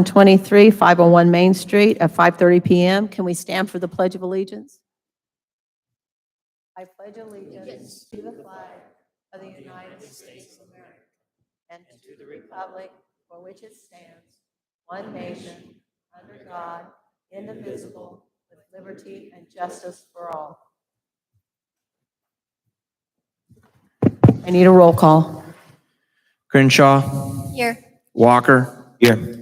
23, 501 Main Street at 5:30 PM. Can we stand for the Pledge of Allegiance? I pledge allegiance to the flag of the United States of America and to the republic for which it stands, one nation, under God, indivisible, with liberty and justice for all. I need a roll call. Crenshaw, Here. Walker, Here.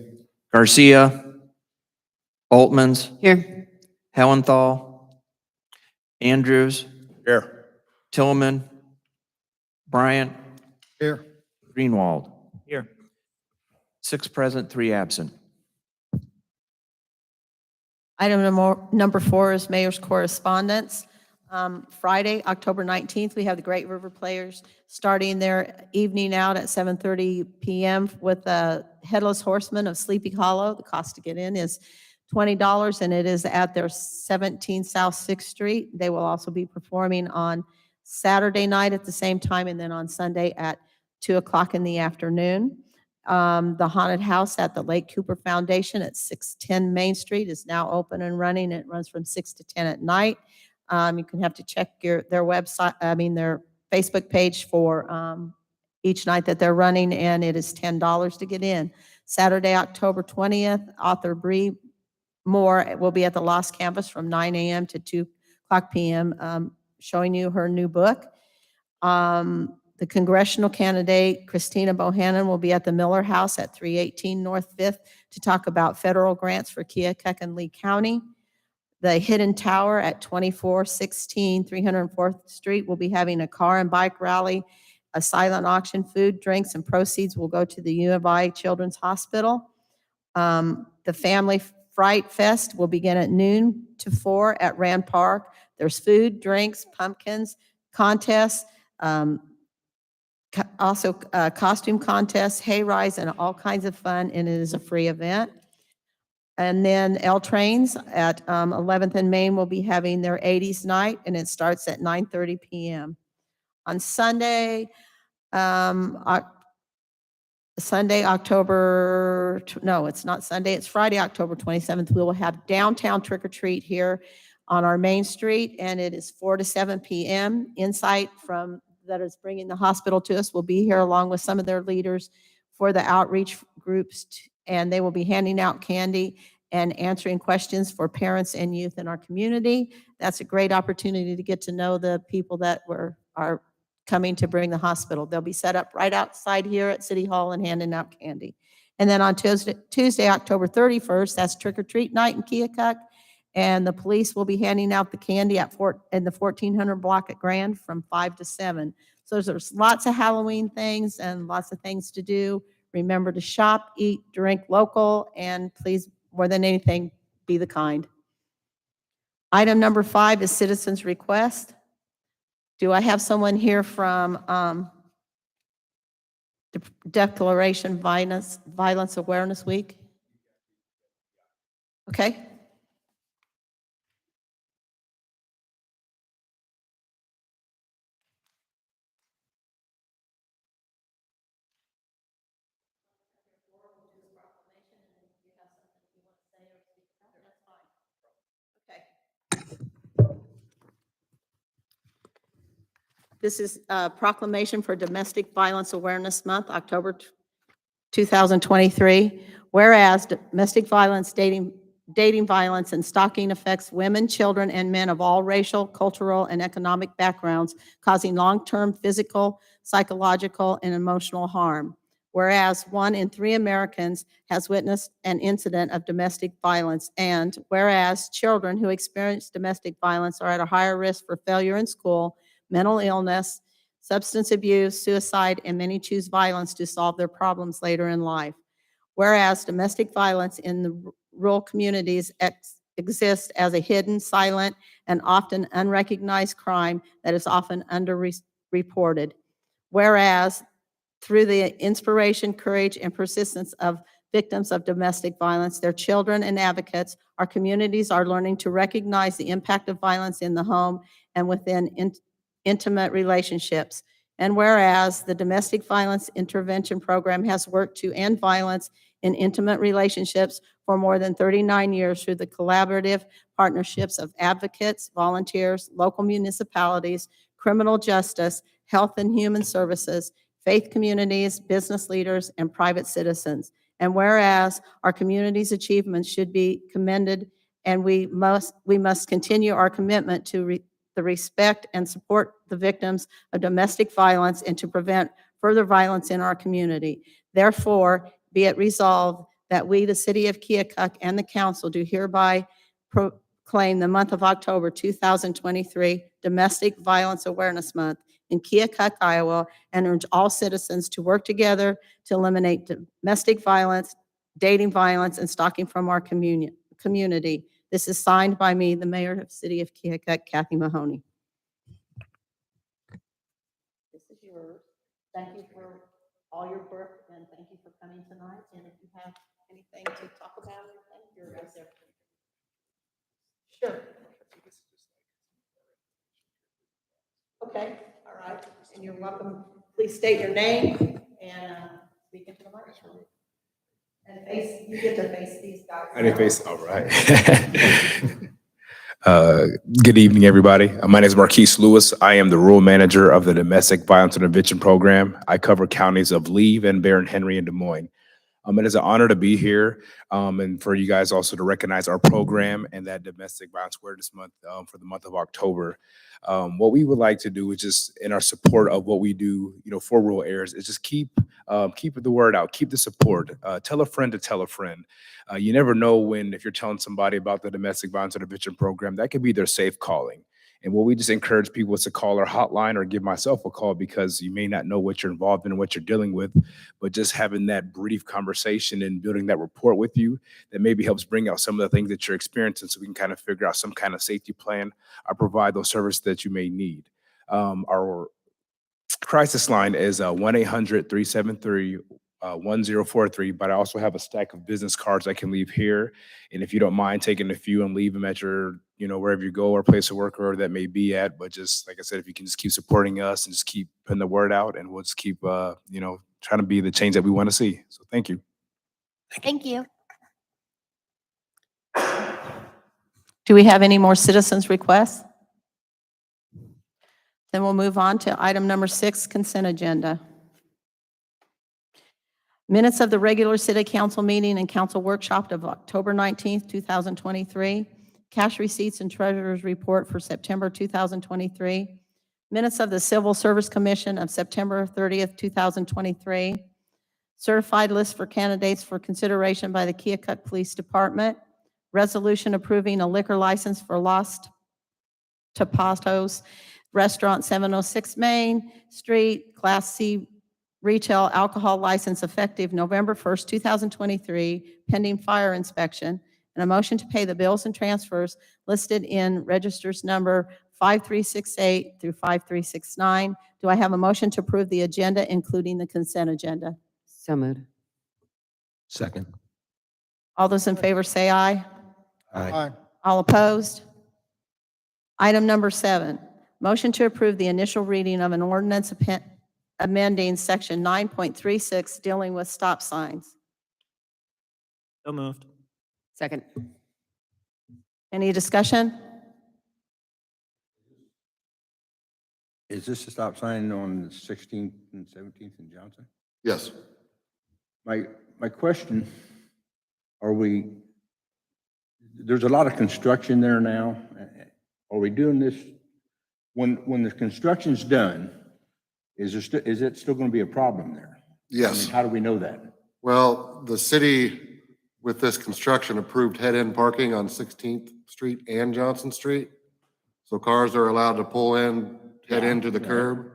Garcia, Altmans, Here. Hellenthal, Andrews, Here. Tillman, Bryant, Here. Greenwald. Here. 6 present, 3 absent. Item number 4 is mayor's correspondence. Friday, October 19th, we have the Great River Players starting their evening out at 7:30 PM with the Headless Horseman of Sleepy Hollow. The cost to get in is $20, and it is at their 17 South 6th Street. They will also be performing on Saturday night at the same time, and then on Sunday at 2 o'clock in the afternoon. The haunted house at the Lake Cooper Foundation at 610 Main Street is now open and running. It runs from 6 to 10 at night. You can have to check their website, their Facebook page for each night that they're running, and it is $10 to get in. Saturday, October 20th, author Bree Moore will be at the Lost Canvas from 9 a.m. to 2 o'clock p.m. Showing you her new book. The congressional candidate, Christina Bohannon, will be at the Miller House at 318 North 5th to talk about federal grants for Keokuk and Lee County. The Hidden Tower at 2416 304th Street will be having a car and bike rally, a silent auction, food, drinks, and proceeds will go to the U of I Children's Hospital. The Family Fright Fest will begin at noon to 4 at Rand Park. There's food, drinks, pumpkins, contests, also costume contests, hay rides, and all kinds of fun, and it is a free event. And then L Trains at 11th and Main will be having their 80s night, and it starts at 9:30 p.m. On Sunday, it's not Sunday, it's Friday, October 27th, we will have downtown trick or treat here on our main street, and it is 4 to 7 p.m. Insight from that is bringing the hospital to us will be here along with some of their leaders for the outreach groups, and they will be handing out candy and answering questions for parents and youth in our community. That's a great opportunity to get to know the people that are coming to bring the hospital. They'll be set up right outside here at City Hall and handing out candy. And then on Tuesday, October 31st, that's trick or treat night in Keokuk, and the police will be handing out the candy in the 1400 block at Grand from 5 to 7. So there's lots of Halloween things and lots of things to do. Remember to shop, eat, drink local, and please, more than anything, be the kind. Item number 5 is citizens' request. Do I have someone here from the Declaration Violence Awareness Week? Okay. This is a proclamation for Domestic Violence Awareness Month, October 2023. Whereas domestic violence, dating violence, and stalking affects women, children, and men of all racial, cultural, and economic backgrounds, causing long-term physical, psychological, and emotional harm. Whereas 1 in 3 Americans has witnessed an incident of domestic violence, and whereas children who experience domestic violence are at a higher risk for failure in school, mental illness, substance abuse, suicide, and many choose violence to solve their problems later in life. Whereas domestic violence in the rural communities exists as a hidden, silent, and often unrecognized crime that is often underreported. Whereas through the inspiration, courage, and persistence of victims of domestic violence, their children and advocates, our communities are learning to recognize the impact of violence in the home and within intimate relationships. And whereas the Domestic Violence Intervention Program has worked to end violence in intimate relationships for more than 39 years through the collaborative partnerships of advocates, volunteers, local municipalities, criminal justice, health and human services, faith communities, business leaders, and private citizens. And whereas our community's achievements should be commended, and we must continue our commitment to the respect and support the victims of domestic violence and to prevent further violence in our community. Therefore, be it resolved that we, the City of Keokuk, and the council do hereby proclaim the month of October 2023 Domestic Violence Awareness Month in Keokuk, Iowa, and urge all citizens to work together to eliminate domestic violence, dating violence, and stalking from our community. This is signed by me, the Mayor of the City of Keokuk, Kathy Mahoney. This is yours. Thank you for all your work, and thank you for coming tonight. And if you have anything to talk about, you're right there. Sure. Okay, all right. And you're welcome. Please state your name and speak into the microphone. And face, you get to face these guys. I didn't face, all right. Good evening, everybody. My name is Marquise Lewis. I am the Rural Manager of the Domestic Violence Intervention Program. I cover counties of Lee, Van Buren, Henry, and Des Moines. It is an honor to be here and for you guys also to recognize our program and that Domestic Violence Awareness Month for the month of October. What we would like to do is just in our support of what we do, for rural areas is just keep the word out, keep the support, tell a friend to tell a friend. You never know if you're telling somebody about the Domestic Violence Intervention Program, that could be their safe calling. And what we just encourage people is to call our hotline or give myself a call, because you may not know what you're involved in and what you're dealing with, but just having that brief conversation and building that rapport with you that maybe helps bring out some of the things that you're experiencing so we can kind of figure out some kind of safety plan or provide those services that you may need. Our crisis line is 1-800-373-1043, but I also have a stack of business cards I can leave here. And if you don't mind taking a few and leave them at your, wherever you go or place of work or wherever that may be at. But just like I said, if you can just keep supporting us and just keep putting the word out, and we'll just keep, trying to be the change that we want to see. So thank you. Thank you. Do we have any more citizens' requests? Then we'll move on to item number 6, consent agenda. Minutes of the regular city council meeting and council workshop of October 19th, 2023. Cash receipts and treasurer's report for September 2023. Minutes of the Civil Service Commission of September 30th, 2023. Certified list for candidates for consideration by the Keokuk Police Department. Resolution approving a liquor license for Los Tapatos Restaurant, 706 Main Street, Class C retail alcohol license effective November 1st, 2023, pending fire inspection, and a motion to pay the bills and transfers listed in registers number 5368 through 5369. Do I have a motion to approve the agenda, including the consent agenda? So moved. Second. All those in favor say aye. Aye. All opposed? Item number 7, motion to approve the initial reading of an ordinance amending section 9.36 dealing with stop signs. So moved. Second. Any discussion? Is this a stop sign on the 16th and 17th in Johnson? Yes. My question, there's a lot of construction there now. Are we doing this, when the construction's done, is it still going to be a problem there? Yes. How do we know that? Well, the city, with this construction, approved head-in parking on 16th Street and Johnson Street. So cars are allowed to pull in, head into the curb,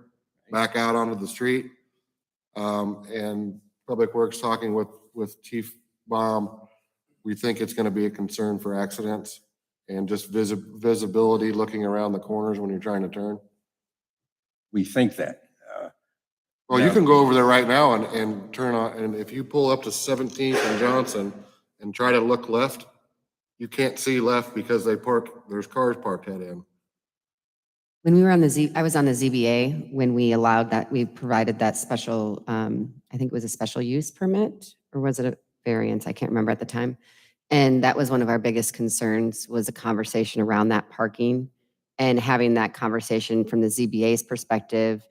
back out onto the street. And Public Works talking with Chief Baum, we think it's going to be a concern for accidents and just visibility looking around the corners when you're trying to turn. We think that. Well, you can go over there right now and turn on, and if you pull up to 17th and Johnson and try to look left, you can't see left because there's cars parked head in. When we were on I was on the ZBA when we allowed that, we provided that special, I think it was a special use permit, or was it variance, I can't remember at the time. And that was one of our biggest concerns, was a conversation around that parking and having that conversation from the ZBA's perspective.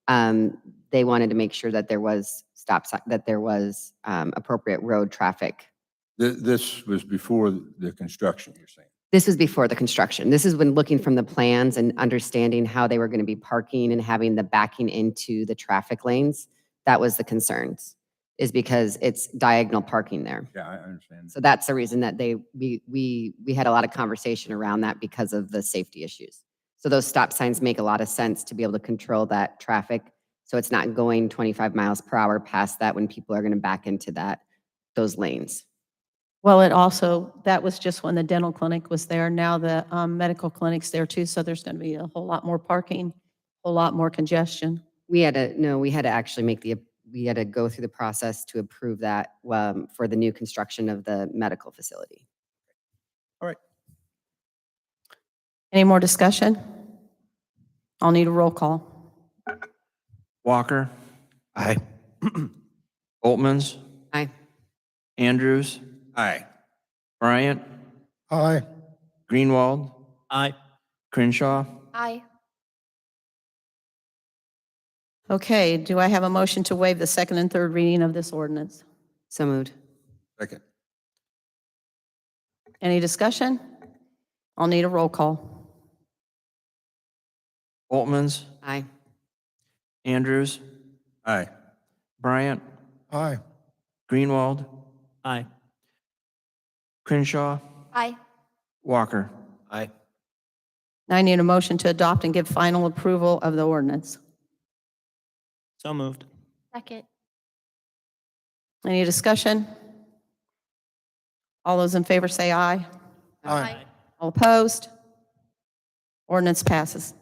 They wanted to make sure that there was that there was appropriate road traffic. This was before the construction, you're saying? This was before the construction. This is when looking from the plans and understanding how they were going to be parking and having the backing into the traffic lanes. That was the concerns, is because it's diagonal parking there. Yeah, I understand. So that's the reason that we had a lot of conversation around that because of the safety issues. So those stop signs make a lot of sense to be able to control that traffic. So it's not going 25 miles per hour past that when people are going to back into those lanes. Well, it also, that was just when the dental clinic was there. Now the medical clinic's there too, so there's going to be a whole lot more parking, a whole lot more congestion. We had to actually we had to go through the process to approve that for the new construction of the medical facility. Any more discussion? I'll need a roll call. Walker. Aye. Oltmans. Aye. Andrews. Aye. Bryant. Aye. Greenwald. Aye. Crenshaw. Aye. Okay, do I have a motion to waive the second and third reading of this ordinance? So moved. Second. Any discussion? I'll need a roll call. Oltmans. Aye. Andrews. Aye. Bryant. Aye. Greenwald. Aye. Crenshaw. Aye. Walker. Aye. Now I need a motion to adopt and give final approval of the ordinance. So moved. Second. Any discussion? All those in favor say aye. Aye. All opposed? Ordinance passes.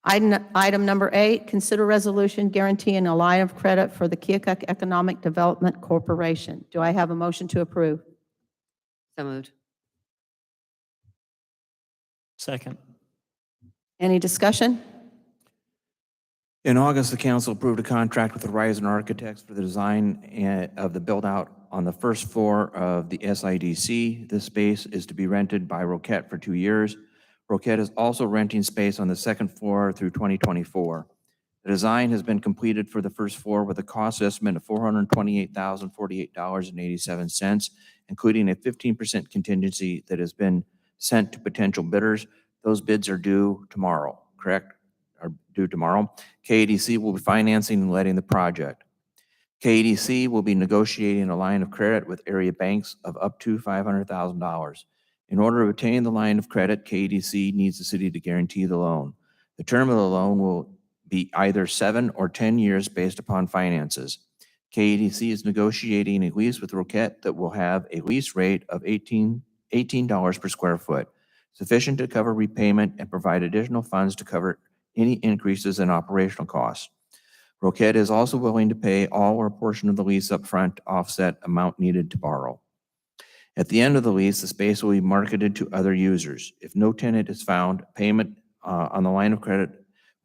Item number 8, consider resolution guaranteeing a line of credit for the Keokuk Economic Development Corporation. Do I have a motion to approve? So moved. Second. Any discussion? In August, the council approved a contract with Horizon Architects for the design of the build-out on the first floor of the SIDC. This space is to be rented by Roquette for 2 years. Roquette is also renting space on the second floor through 2024. The design has been completed for the first floor with a cost estimate of $428,048.87, including a 15% contingency that has been sent to potential bidders. Those bids are due tomorrow, correct? Are due tomorrow. KADC will be financing and letting the project. KADC will be negotiating a line of credit with area banks of up to $500,000. In order to obtain the line of credit, KADC needs the city to guarantee the loan. The term of the loan will be either 7 or 10 years based upon finances. KADC is negotiating a lease with Roquette that will have a lease rate of $18 per square foot, sufficient to cover repayment and provide additional funds to cover any increases in operational costs. Roquette is also willing to pay all or a portion of the lease up front to offset amount needed to borrow. At the end of the lease, the space will be marketed to other users. If no tenant is found, payment on the line of credit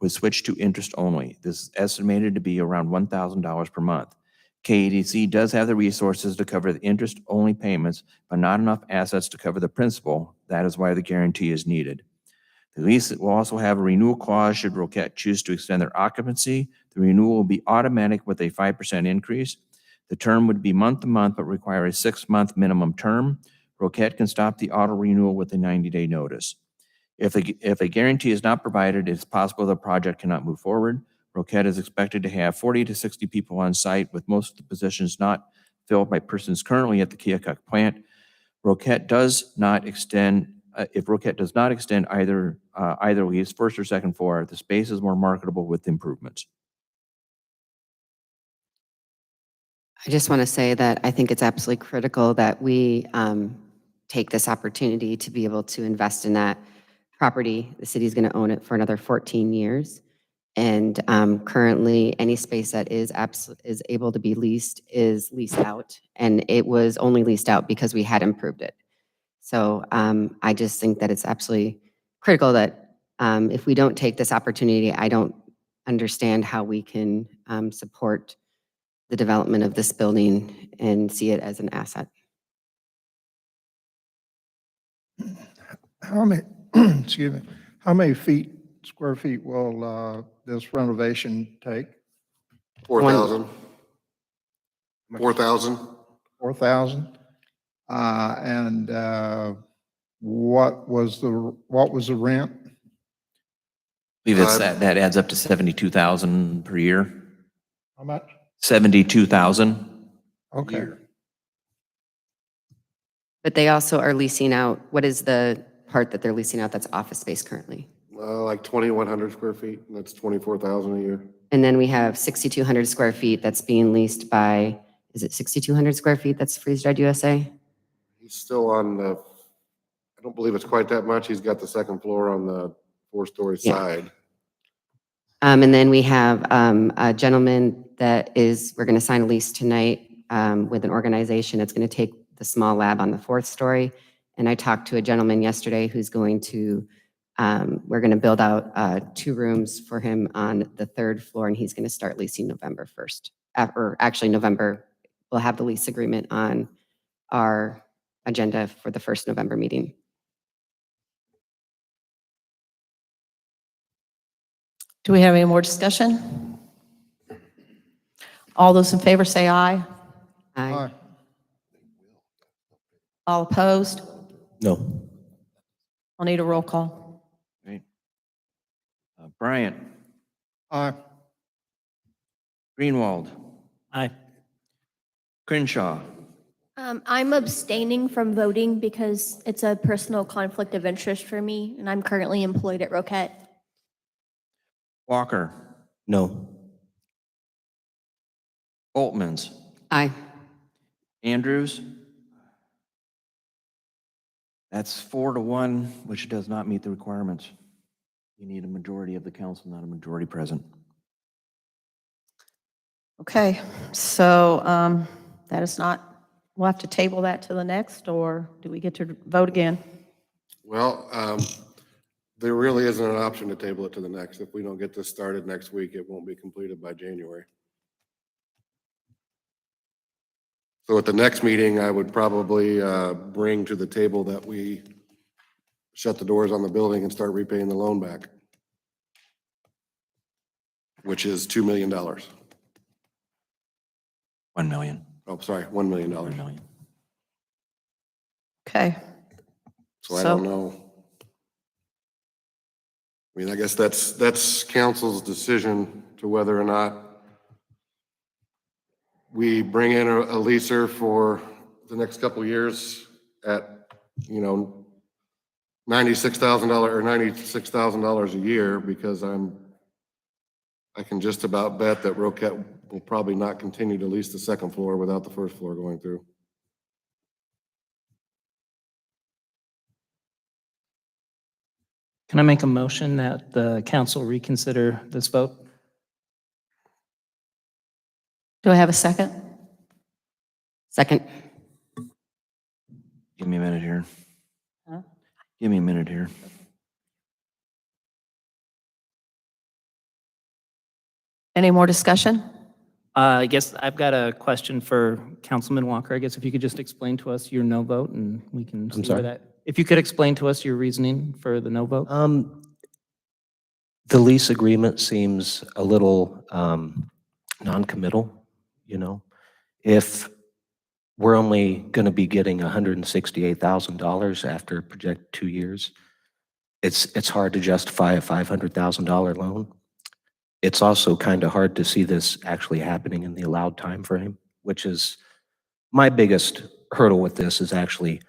would switch to interest only. This is estimated to be around $1,000 per month. KADC does have the resources to cover the interest-only payments, but not enough assets to cover the principal. That is why the guarantee is needed. The lease will also have a renewal clause should Roquette choose to extend their occupancy. The renewal will be automatic with a 5% increase. The term would be month to month, but require a 6-month minimum term. Roquette can stop the auto renewal with a 90-day notice. If a guarantee is not provided, it is possible the project cannot move forward. Roquette is expected to have 40 to 60 people on site, with most of the positions not filled by persons currently at the Keokuk plant. If Roquette does not extend either lease, first or second floor, the space is more marketable with improvements. I just want to say that I think it's absolutely critical that we take this opportunity to be able to invest in that property. The city's going to own it for another 14 years. And currently, any space that is able to be leased is leased out. And it was only leased out because we had improved it. So I just think that it's absolutely critical that if we don't take this opportunity, I don't understand how we can support the development of this building and see it as an asset. How many, excuse me, how many square feet will this renovation take? 4,000. 4,000. 4,000? And what was the rent? Believe it's that adds up to 72,000 per year. How much? 72,000. Okay. But they also are leasing out, what is the part that they're leasing out that's office space currently? Like 2,100 square feet, and that's 24,000 a year. And then we have 6,200 square feet that's being leased by, is it 6,200 square feet that's Freeze-Dried USA? He's still on the, I don't believe it's quite that much. He's got the second floor on the 4-story Yeah. side. And then we have a gentleman that we're going to sign a lease tonight with an organization that's going to take the small lab on the 4th story. And I talked to a gentleman yesterday who's going to, we're going to build out 2 rooms for him on the 3rd floor, and he's going to start leasing November 1st. Or actually November, we'll have the lease agreement on our agenda for the 1st November meeting. Do we have any more discussion? All those in favor say aye. Aye. All opposed? No. I'll need a roll call. Right. Bryant, Aye. Greenwald, Aye. Crenshaw, I'm abstaining from voting because it's a personal conflict of interest for me, and I'm currently employed at Roquette. Walker, No. Altmans, Aye. Andrews. That's 4-1, which does not meet the requirements. You need a majority of the council, not a majority present. Okay, so that is not, we'll have to table that to the next, or do we get to vote again? Well, there really isn't an option to table it to the next. If we don't get this started next week, it won't be completed by January. So at the next meeting, I would probably bring to the table that we shut the doors on the building and start repaying the loan back, which is $2 million. 1 million. Oh, sorry, $1 million. 1 million. Okay, So I don't know. I mean, I guess that's council's decision to whether or not we bring in a leaser for the next couple of years at, $96,000 a year, because I can just about bet that Roquette will probably not continue to lease the second floor without the first floor going through. Can I make a motion that the council reconsider this vote? do I have a second? Second. Give me a minute here. Huh? Give me a minute here. Any more discussion? I guess I've got a question for Councilman Walker. I guess if you could just explain to us your no vote, and we can see sorry? where that, if you could explain to us your reasoning for the no vote? The lease agreement seems a little non-committal, If we're only going to be getting $168,000 after project 2 years, it's hard to justify a $500,000 loan. It's also kind of hard to see this actually happening in the allowed time frame, which is my biggest hurdle with this, is actually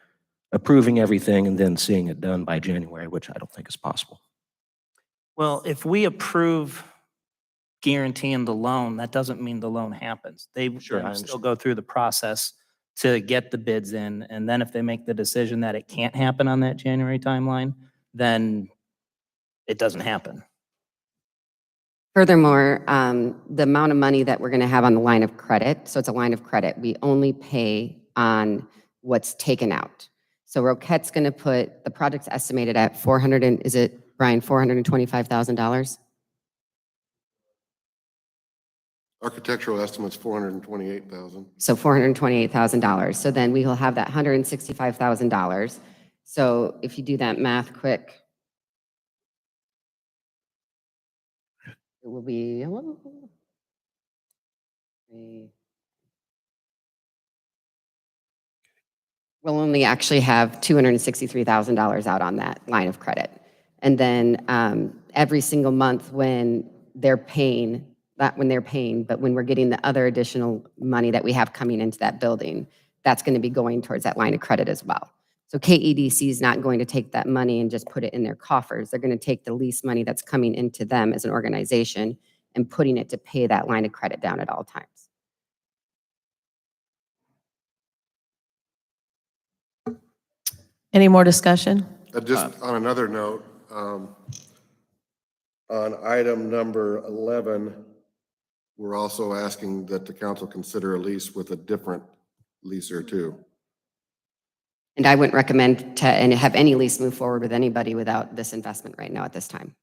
approving everything and then seeing it done by January, which I don't think is possible. Well, if we approve guaranteeing the loan, that doesn't mean the loan happens. They Sure, I still go through the process to get the bids in, and then if they make the decision that it can't happen on that January timeline, then it doesn't happen. Furthermore, the amount of money that we're going to have on the line of credit, so it's a line of credit, we only pay on what's taken out. So Roquette's going to put, the project's estimated at is it, Brian, $425,000? Architectural estimate's 428,000. So $428,000. So then we will have that $165,000. So if you do that math quick, it will be, we'll only actually have $263,000 out on that line of credit. And then every single month when they're paying, not when they're paying, but when we're getting the other additional money that we have coming into that building, that's going to be going towards that line of credit as well. So KEDC is not going to take that money and just put it in their coffers. They're going to take the lease money that's coming into them as an organization and putting it to pay that line of credit down at all times. Any more discussion? Just on another note, on item number 11, we're also asking that the council consider a lease with a different leaser too. And I wouldn't recommend to have any lease move forward with anybody without this investment right now at this time.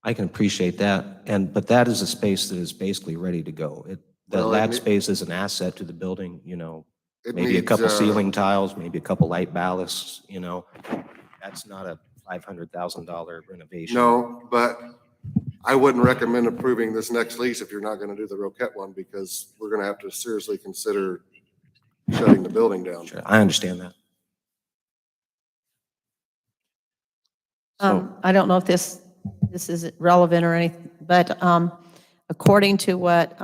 I can appreciate that, but that is a space that is basically ready to go. Well, That space is an asset to the building, It maybe a needs, couple ceiling tiles, maybe a couple light ballasts, That's not a $500,000 renovation. No, but I wouldn't recommend approving this next lease if you're not going to do the Roquette one, because we're going to have to seriously consider shutting the building down. Sure, I understand that. I don't know if this is relevant or anything, but according to what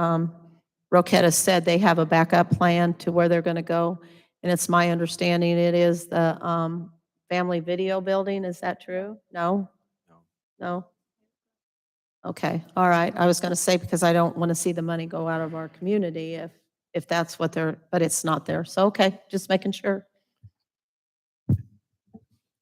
Roquetta said, they have a backup plan to where they're going to go. And it's my understanding it is the family video building. Is that true? No? No? Okay, all right. I was going to say, because I don't want to see the money go out of our community if that's what but it's not there. So, okay, just making sure.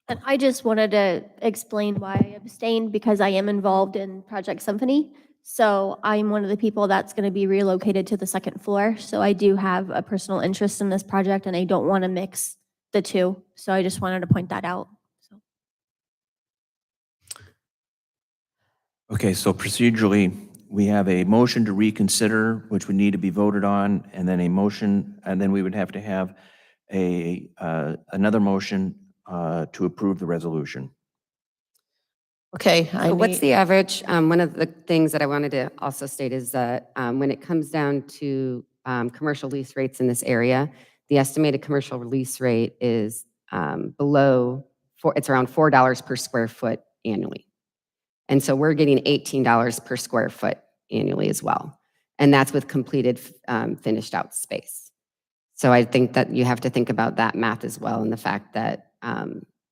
And I just wanted to explain why I abstained, because I am involved in Project Symphony. So I'm one of the people that's going to be relocated to the second floor. So I do have a personal interest in this project, and I don't want to mix the two. So I just wanted to point that out. Okay, so procedurally, we have a motion to reconsider, which would need to be voted on, and then a motion, and then we would have to have another motion to approve the resolution. Okay. So what's the average? One of the things that I wanted to also state is that when it comes down to commercial lease rates in this area, the estimated commercial lease rate is it's around $4 per square foot annually. And so we're getting $18 per square foot annually as well. And that's with completed finished out space. So I think that you have to think about that math as well, and the fact that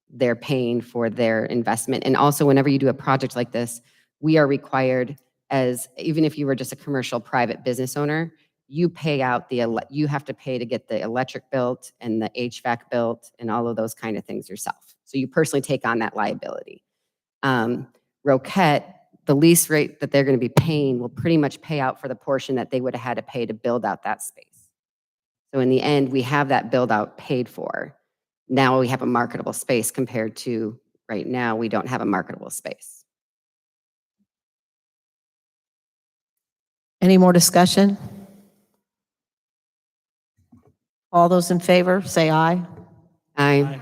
they're paying for their investment. And also, whenever you do a project like this, we are required, even if you were just a commercial private business owner, you pay out you have to pay to get the electric built and the HVAC built and all of those kind of things yourself. So you personally take on that liability. Roquette, the lease rate that they're going to be paying will pretty much pay out for the portion that they would have had to pay to build out that space. So in the end, we have that build out paid for. Now we have a marketable space compared to right now, we don't have a marketable space. Any more discussion? All those in favor, say aye. Aye.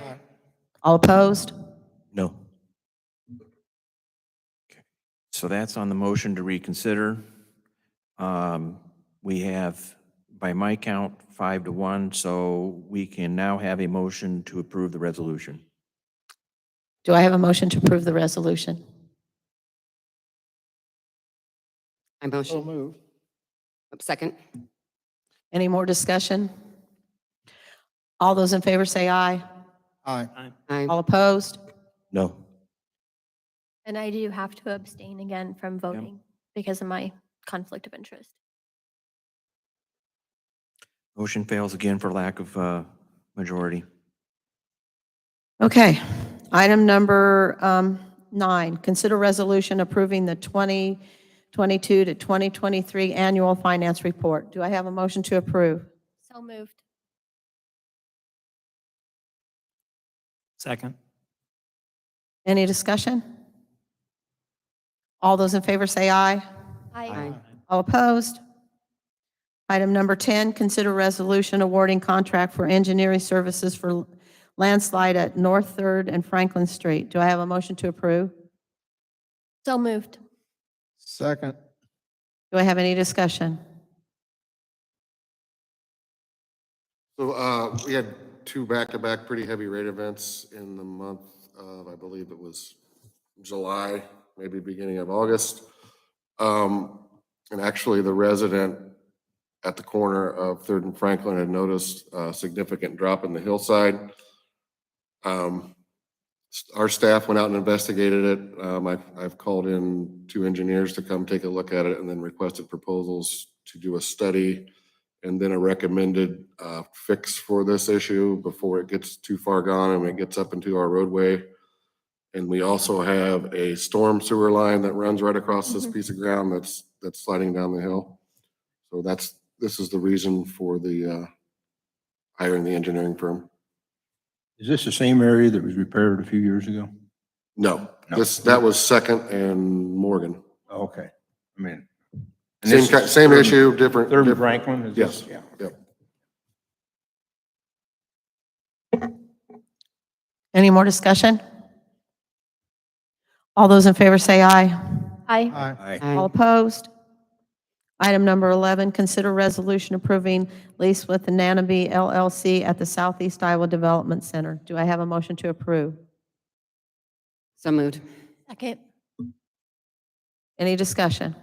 All opposed? No. So that's on the motion to reconsider. We have, by my count, 5-1, so we can now have a motion to approve the resolution. Do I have a motion to approve the resolution? I motion. So moved. Second. Any more discussion? All those in favor say aye. Aye. Aye. All opposed? No. And I do have to abstain again from voting because of my conflict of interest. Motion fails again for lack of majority. Okay. Item number 9, consider resolution approving the 2022 to 2023 annual finance report. Do I have a motion to approve? So moved. Second. Any discussion? All those in favor say aye. Aye. Aye. All opposed? Item number 10, consider resolution awarding contract for engineering services for landslide at North Third and Franklin Street. Do I have a motion to approve? So moved. Second. Do I have any discussion? So, we had two back-to-back pretty heavy rate events in the month of, I believe it was July, maybe beginning of August. And actually, the resident at the corner of Third and Franklin had noticed a significant drop in the hillside. Our staff went out and investigated it. I've called in two engineers to come take a look at it and then requested proposals to do a study and then a recommended fix for this issue before it gets too far gone and it gets up into our roadway. And we also have a storm sewer line that runs right across this piece of ground that's sliding down the hill. So this is the reason for the hiring the engineering firm. Is this the same area that was repaired a few years ago? No, No. that was Second and Morgan. Okay, I mean. and this is Same Third- issue, different. Third and different- Franklin? Is this- Yes, Yeah. yep. Any more discussion? All those in favor say aye. Aye. Aye. Aye. All opposed? Item number 11, consider resolution approving lease with the Nanabe LLC at the Southeast Iowa Development Center. Do I have a motion to approve? So moved. Second. Any discussion?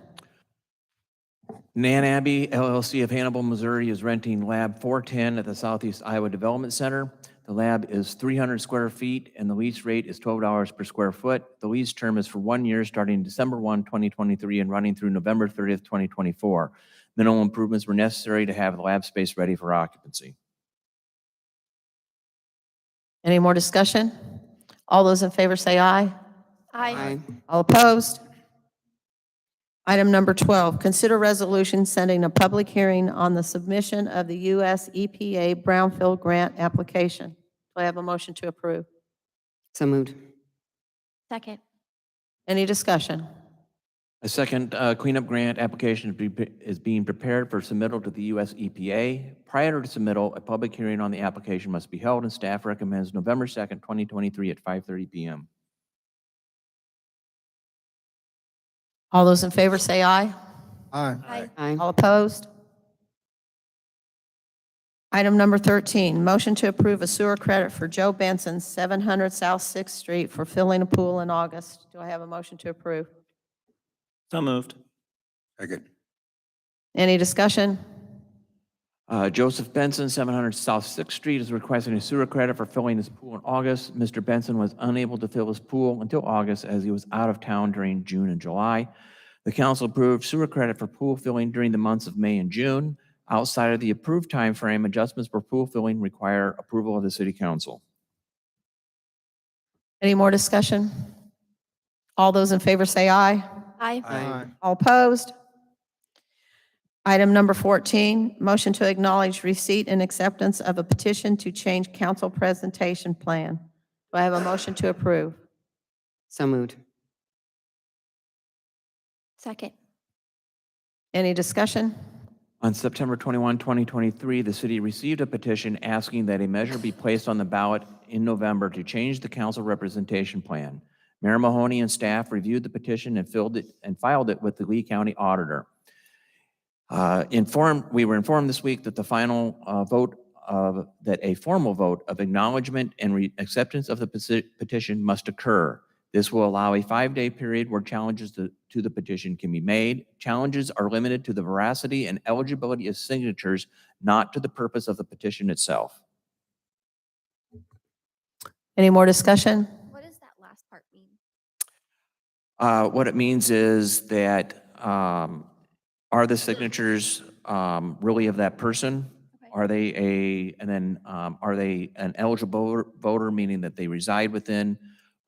Nanabe LLC of Hannibal, Missouri is renting Lab 410 at the Southeast Iowa Development Center. The lab is 300 square feet and the lease rate is $12 per square foot. The lease term is for 1 year starting December 1, 2023 and running through November 30th, 2024. Minimal improvements were necessary to have the lab space ready for occupancy. Any more discussion? All those in favor say aye. Aye. All opposed? Item number 12, consider resolution sending a public hearing on the submission of the U.S. EPA Brownfield Grant application. Do I have a motion to approve? So moved. Second. Any discussion? A second cleanup grant application is being prepared for submittal to the U.S. EPA. Prior to submittal, a public hearing on the application must be held, and staff recommends November 2nd, 2023 at 5:30 p.m. All those in favor say aye. Aye. Aye. All opposed? Item number 13, motion to approve a sewer credit for Joe Benson, 700 South 6th Street for filling a pool in August. Do I have a motion to approve? So moved. Second. Any discussion? Joseph Benson, 700 South 6th Street, is requesting a sewer credit for filling his pool in August. Mr. Benson was unable to fill his pool until August as he was out of town during June and July. The council approved sewer credit for pool filling during the months of May and June. Outside of the approved time frame, adjustments for pool filling require approval of the city council. Any more discussion? All those in favor say aye. Aye. Aye. All opposed? Item number 14, motion to acknowledge receipt and acceptance of a petition to change council presentation plan. Do I have a motion to approve? So moved. Second. Any discussion? On September 21, 2023, the city received a petition asking that a measure be placed on the ballot in November to change the council representation plan. Mayor Mahoney and staff reviewed the petition and filed it with the Lee County Auditor. We were informed this week that the final that a formal vote of acknowledgement and acceptance of the petition must occur. This will allow a 5-day period where challenges to the petition can be made. Challenges are limited to the veracity and eligibility of signatures, not to the purpose of the petition itself. Any more discussion? What does that last part mean? What it means is that are the signatures really of that person? Okay. Are they are they an eligible voter, meaning that they reside within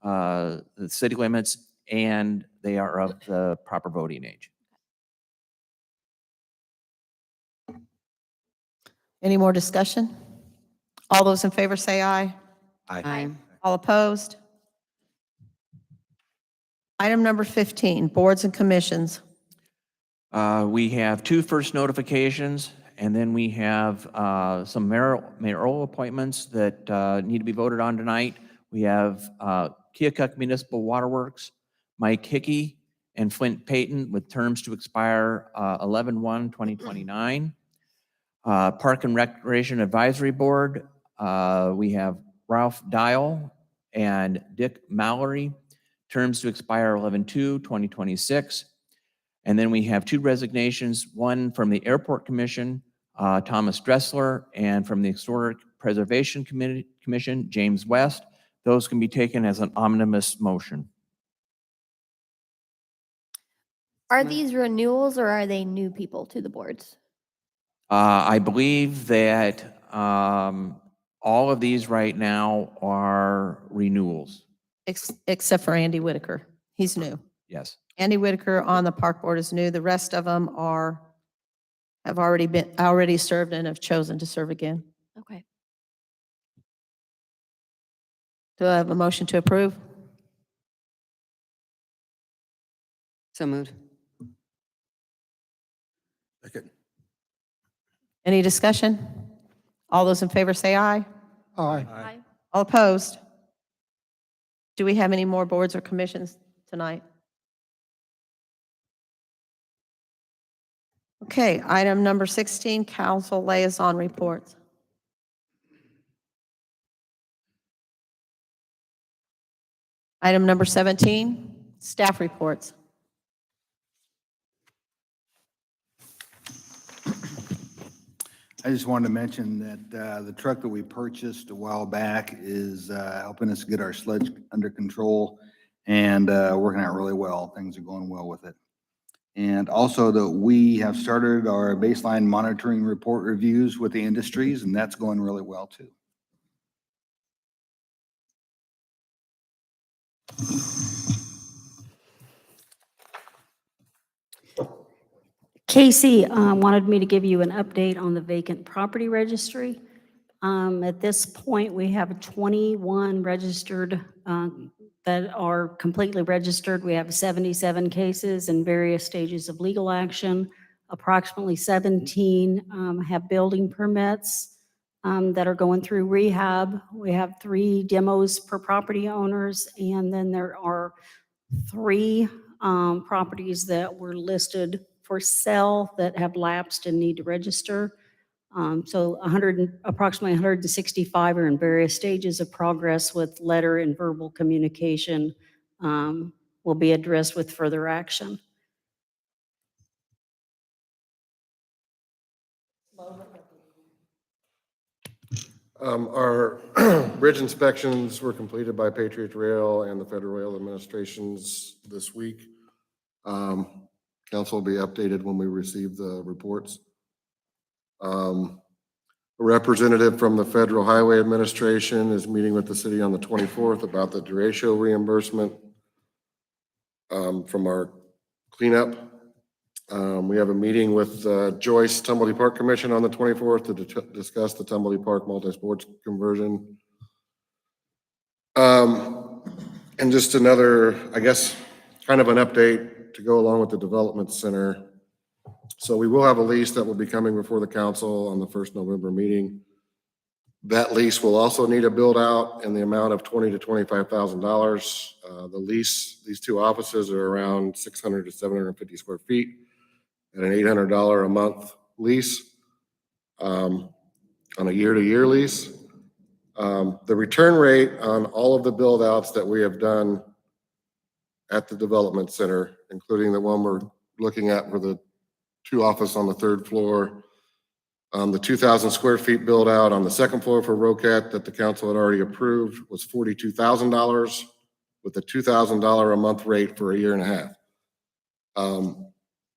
the city limits and they are of the proper voting age? Any more discussion? All those in favor say aye. Aye. All opposed? Item number 15, boards and commissions. We have 2 first notifications, and then we have some mayoral appointments that need to be voted on tonight. We have Keokuk Municipal Waterworks, Mike Hickey, and Flint Payton with terms to expire 11/1/2029. Park and Recreation Advisory Board, we have Ralph Dial and Dick Mallory, terms to expire 11/2/2026. And then we have 2 resignations, one from the Airport Commission, Thomas Dressler, and from the Historic Preservation Commission, James West. Those can be taken as an omnibus motion. Are these renewals or are they new people to the boards? I believe that all of these right now are renewals. Except for Andy Whitaker. He's new. Yes. Andy Whitaker on the park board is new. The rest of them have already served and have chosen to serve again. Okay. Do I have a motion to approve? So moved. Second. Any discussion? All those in favor say aye. Aye. Aye. All opposed? Do we have any more boards or commissions tonight? Okay, item number 16, council liaison reports. Item number 17, staff reports. I just wanted to mention that the truck that we purchased a while back is helping us get our sludge under control and working out really well. Things are going well with it. And also that we have started our baseline monitoring report reviews with the industries, and that's going really well too. Casey wanted me to give you an update on the vacant property registry. At this point, we have 21 registered that are completely registered. We have 77 cases in various stages of legal action. Approximately 17 have building permits that are going through rehab. We have 3 demos per property owners, and then there are 3 properties that were listed for sale that have lapsed and need to register. So approximately 165 are in various stages of progress with letter and verbal communication will be addressed with further action. Our bridge inspections were completed by Patriot Rail and the Federal Rail Administrations this week. Council will be updated when we receive the reports. A representative from the Federal Highway Administration is meeting with the city on the 24th about the derecho reimbursement from our cleanup. We have a meeting with Joyce Tumblety Park Commission on the 24th to discuss the Tumblety Park multi-sports conversion. And just another, I guess, kind of an update to go along with the development center. So we will have a lease that will be coming before the council on the 1st November meeting. That lease will also need a build out in the amount of $20,000 to $25,000. The lease, these 2 offices are around 600 to 750 square feet at an $800 a month lease on a year-to-year lease. The return rate on all of the build outs that we have done at the development center, including the one we're looking at for the 2 office on the 3rd floor, the 2,000 square feet build out on the 2nd floor for Roquette that the council had already approved was $42,000 with a $2,000 a month rate for a year and a half.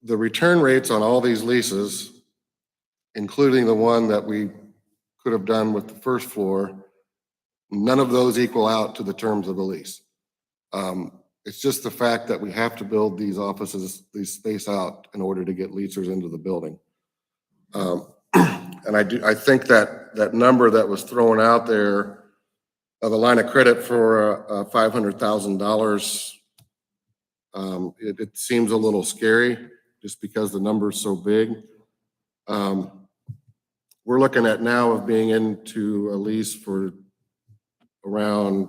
The return rates on all these leases, including the one that we could have done with the 1st floor, none of those equal out to the terms of the lease. It's just the fact that we have to build these offices, these space out in order to get leasers into the building. And I think that number that was thrown out there of a line of credit for $500,000, it seems a little scary just because the number's so big. We're looking at now of being into a lease for around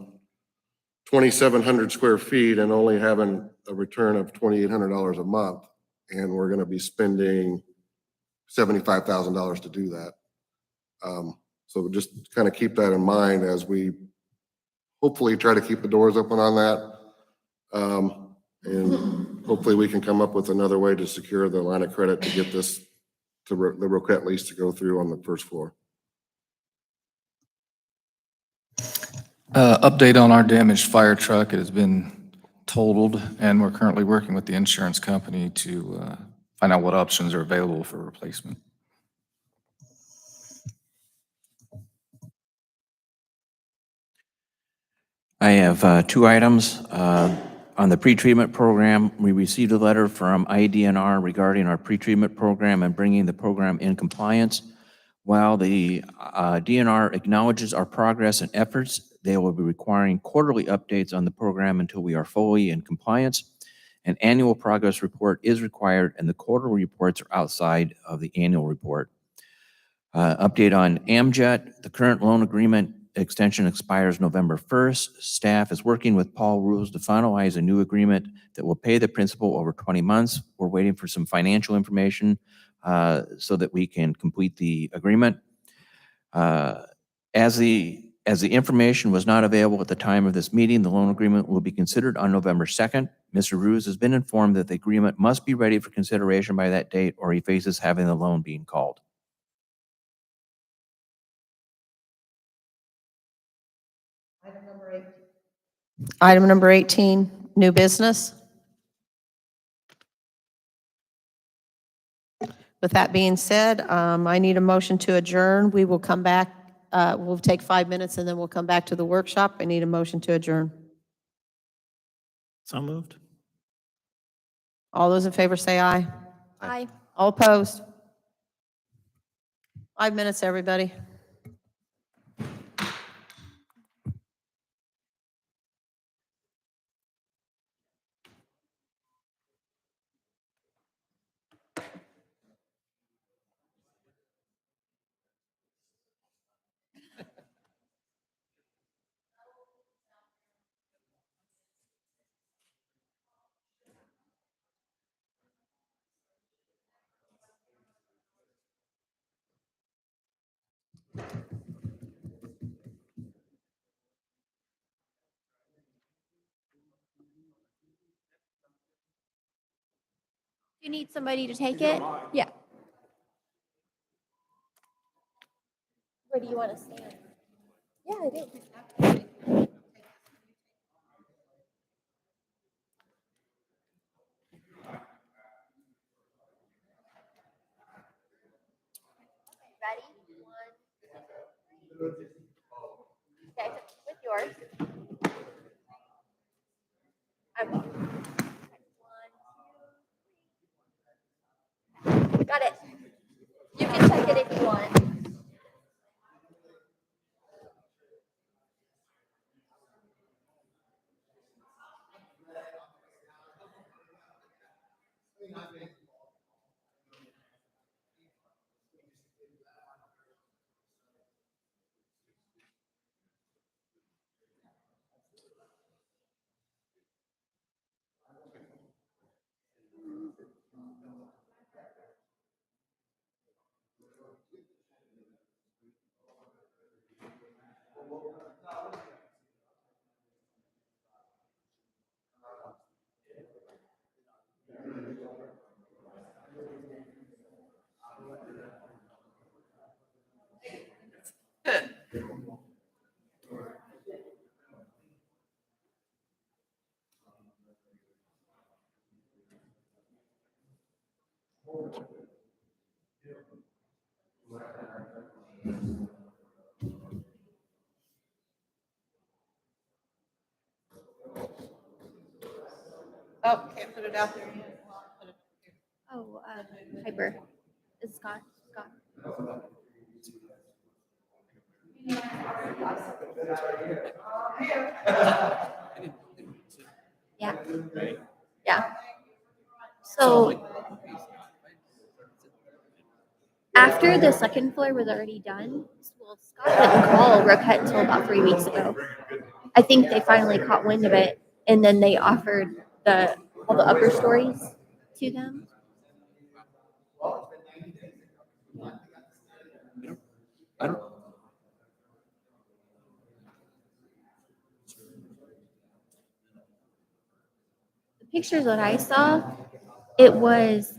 2,700 square feet and only having a return of $2,800 a month. And we're going to be spending $75,000 to do that. So just kind of keep that in mind as we hopefully try to keep the doors open on that. And hopefully we can come up with another way to secure the line of credit to get this, the Roquette lease to go through on the first floor. Update on our damaged fire truck. It has been totaled, and we're currently working with the insurance company to find out what options are available for replacement. I have two items. On the pretreatment program, we received a letter from IDNR regarding our pretreatment program and bringing the program in compliance. While the DNR acknowledges our progress and efforts, they will be requiring quarterly updates on the program until we are fully in compliance. An annual progress report is required, and the quarterly reports are outside of the annual report. Update on Amjet. The current loan agreement extension expires November 1st. Staff is working with Paul Rules to finalize a new agreement that will pay the principal over 20 months. We're waiting for some financial information so that we can complete the agreement. As the information was not available at the time of this meeting, the loan agreement will be considered on November 2nd. Mr. Ruse has been informed that the agreement must be ready for consideration by that date, or he faces having the loan being called. Item number 18, new business. With that being said, I need a motion to adjourn. We will come back, we'll take 5 minutes and then we'll come back to the workshop. I need a motion to adjourn. So moved. All those in favor say aye. Aye. All opposed? 5 minutes, everybody. You need somebody to take it? Yeah. Where do you want to stand? Yeah, I do. Ready? 1, 2, 3. Okay, with yours. I'm 1, 2, 3. Got it. You can check it if you want. Oh, can't put it out there yet. Oh, Piper. Is Scott? Scott. Yeah. Yeah. So After the second floor was already done, well, Scott didn't call Roquette until about 3 weeks ago. I think they finally caught wind of it, and then they offered all the upper stories to them. I don't, The pictures that I saw, it was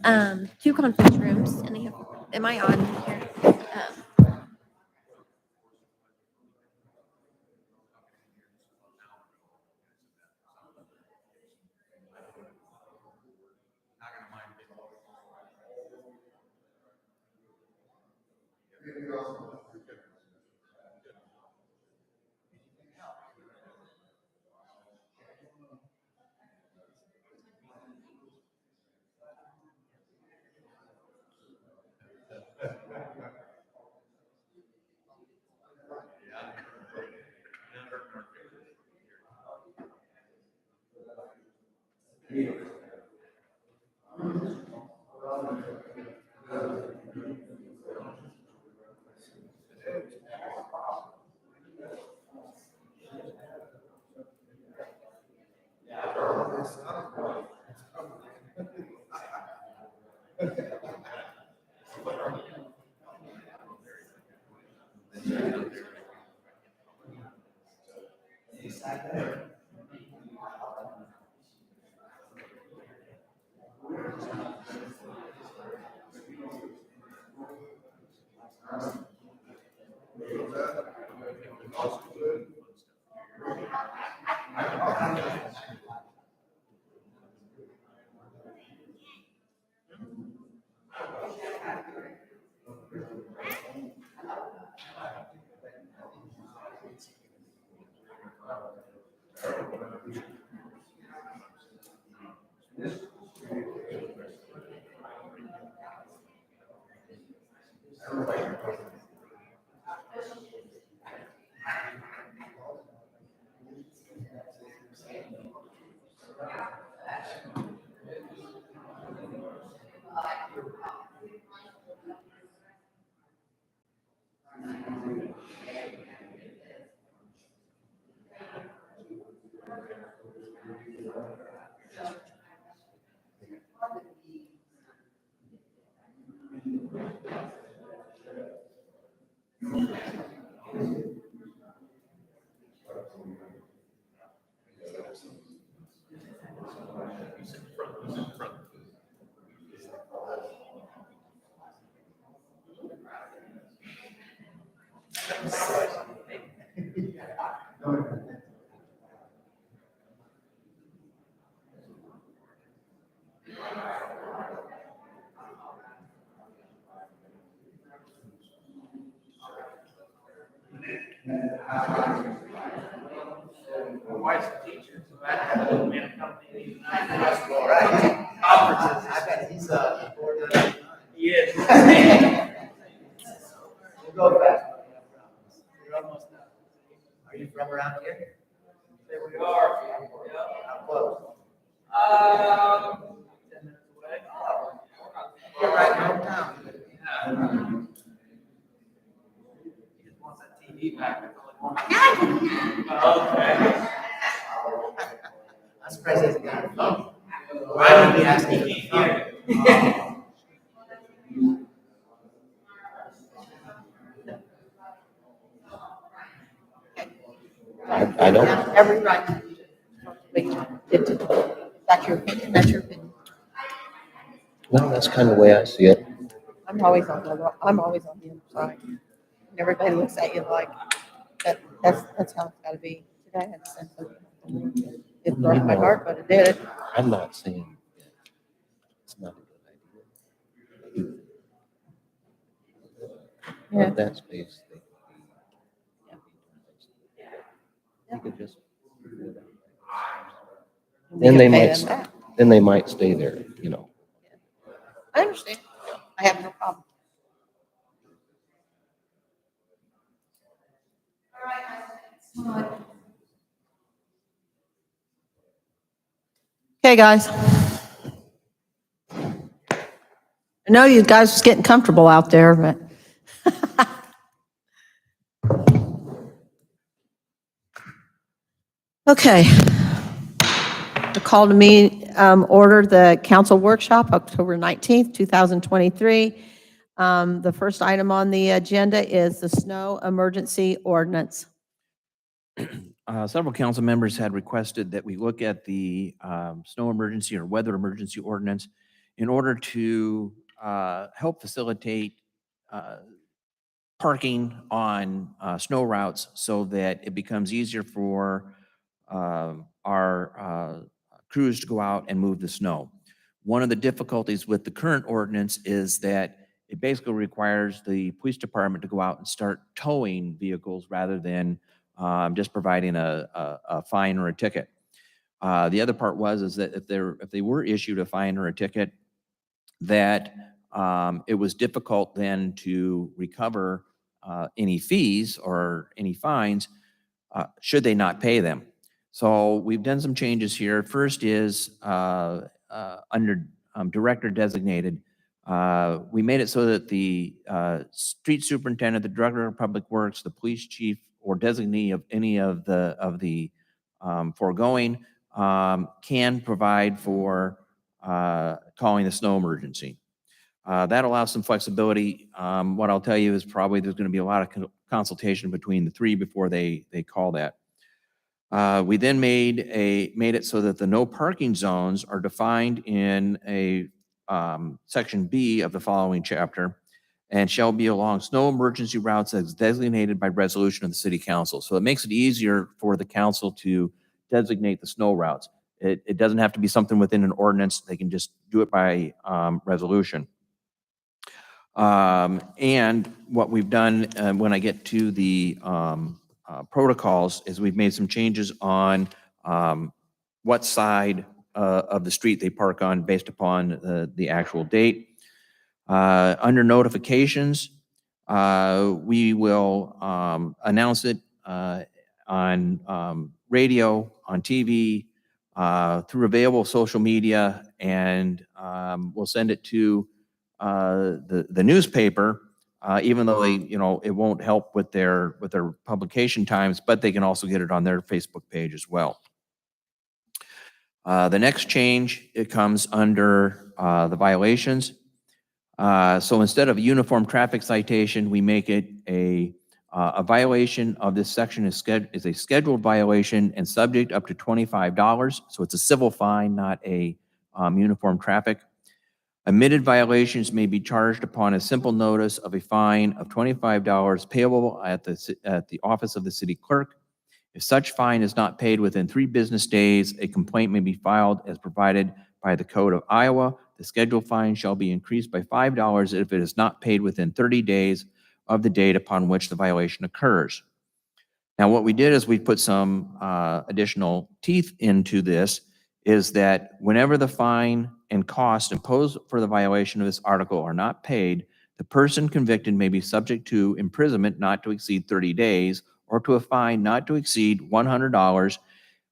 2 conference rooms, and they have. Am I on here? I don't. Every right. That's your opinion, that's your opinion. No, that's kind of the way I see it. I'm always on the other side. And everybody looks at you like, that's how it's gotta be. Today I had to send something. It broke my heart, but it did. I'm not saying it's not a good idea. Yeah. But that space, you could just. Then they might, then they might stay there, you know. I understand. I have no problem. Okay, guys. I know you guys was getting comfortable out there, but. Okay. The call to order the council workshop, October 19th, 2023. The first item on the agenda is the snow emergency ordinance. Several council members had requested that we look at the snow emergency or weather emergency ordinance in order to help facilitate parking on snow routes so that it becomes easier for our crews to go out and move the snow. One of the difficulties with the current ordinance is that it basically requires the police department to go out and start towing vehicles rather than just providing a fine or a ticket. The other part is that if they were issued a fine or a ticket, that it was difficult then to recover any fees or any fines should they not pay them. So we've done some changes here. First is under director designated. We made it so that the street superintendent, the director of public works, the police chief, or designee of any of the foregoing can provide for calling the snow emergency. That allows some flexibility. What I'll tell you is probably there's going to be a lot of consultation between the three before they call that. We then made it so that the no parking zones are defined in a section B of the following chapter and shall be along snow emergency routes as designated by resolution of the city council. So it makes it easier for the council to designate the snow routes. It doesn't have to be something within an ordinance. They can just do it by resolution. And what we've done when I get to the protocols is we've made some changes on what side of the street they park on based upon the actual date. Under notifications, we will announce it on radio, on TV, through available social media, and we'll send it to the newspaper, even though it won't help with their publication times, but they can also get it on their Facebook page as well. The next change, it comes under the violations. So instead of a uniform traffic citation, we make it a violation of this section is a scheduled violation and subject up to $25. So it's a civil fine, not a uniform traffic. Omitted violations may be charged upon a simple notice of a fine of $25 payable at the office of the city clerk. If such fine is not paid within 3 business days, a complaint may be filed as provided by the Code of Iowa. The scheduled fine shall be increased by $5 if it is not paid within 30 days of the date upon which the violation occurs. Now, what we did is we put some additional teeth into this, is that whenever the fine and cost imposed for the violation of this article are not paid, the person convicted may be subject to imprisonment not to exceed 30 days or to a fine not to exceed $100,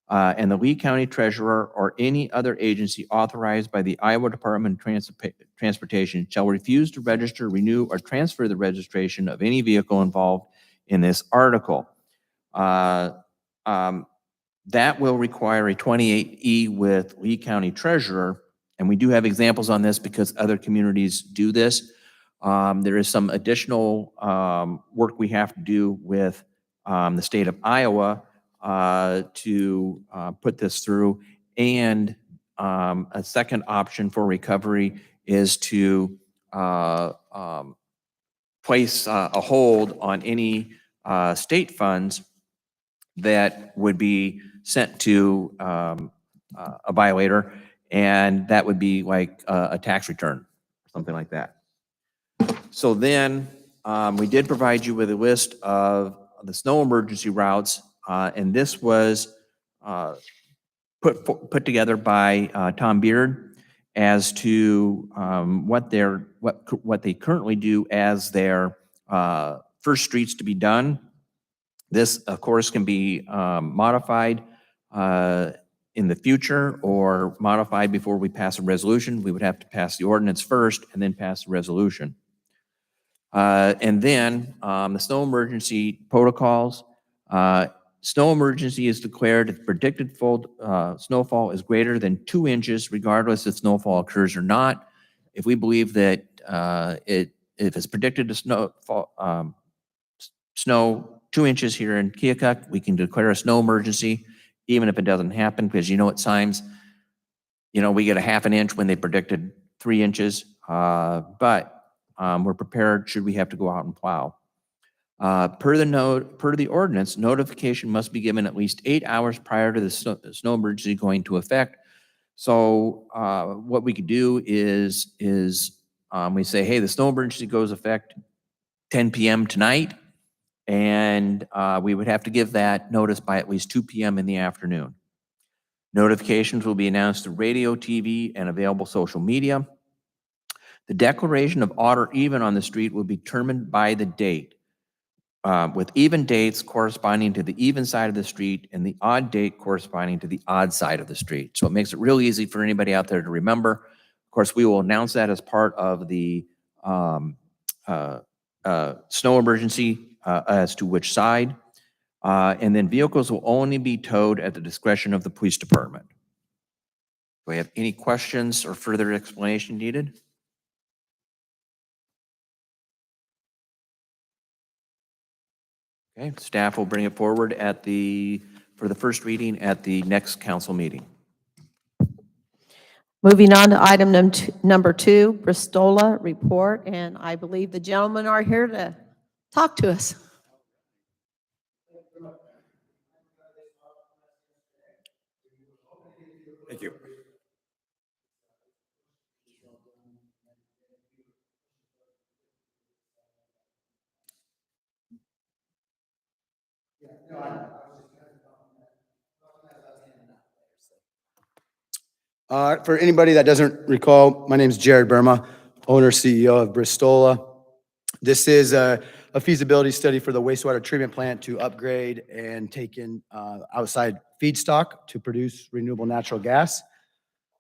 and the Lee County Treasurer or any other agency authorized by the Iowa Department of Transportation shall refuse to register, renew, or transfer the registration of any vehicle involved in this article. That will require a 28E with Lee County Treasurer, and we do have examples on this because other communities do this. There is some additional work we have to do with the state of Iowa to put this through, and a second option for recovery is to place a hold on any state funds that would be sent to a violator, and that would be like a tax return, something like that. So then we did provide you with a list of the snow emergency routes, and this was put together by Tom Beard as to what they currently do as their first streets to be done. This, of course, can be modified in the future or modified before we pass a resolution, we would have to pass the ordinance first and then pass the resolution. And then the snow emergency protocols. Snow emergency is declared if predicted full snowfall is greater than 2 inches, regardless if snowfall occurs or not. If we believe that if it's predicted to snow 2 inches here in Keokuk, we can declare a snow emergency, even if it doesn't happen, because at times, we get a half an inch when they predicted 3 inches. But we're prepared should we have to go out and plow. Per the ordinance, notification must be given at least 8 hours prior to the snow emergency going to effect. So what we could do is we say, hey, the snow emergency goes effect 10 p.m. tonight, and we would have to give that notice by at least 2 p.m. in the afternoon. Notifications will be announced through radio, TV, and available social media. The declaration of odd or even on the street will be determined by the date, with even dates corresponding to the even side of the street and the odd date corresponding to the odd side of the street. So it makes it real easy for anybody out there to remember. Of course, we will announce that as part of the snow emergency as to which side. And then vehicles will only be towed at the discretion of the police department. Do we have any questions or further explanation needed? Okay, staff will bring it forward for the first reading at the next council meeting. Moving on to item number 2, Bristola report, and I believe the gentlemen are here to talk to us. Thank you. For anybody that doesn't recall, my name is Jared Burma, owner, CEO of Bristola. This is a feasibility study for the wastewater treatment plant to upgrade and take in outside feedstock to produce renewable natural gas.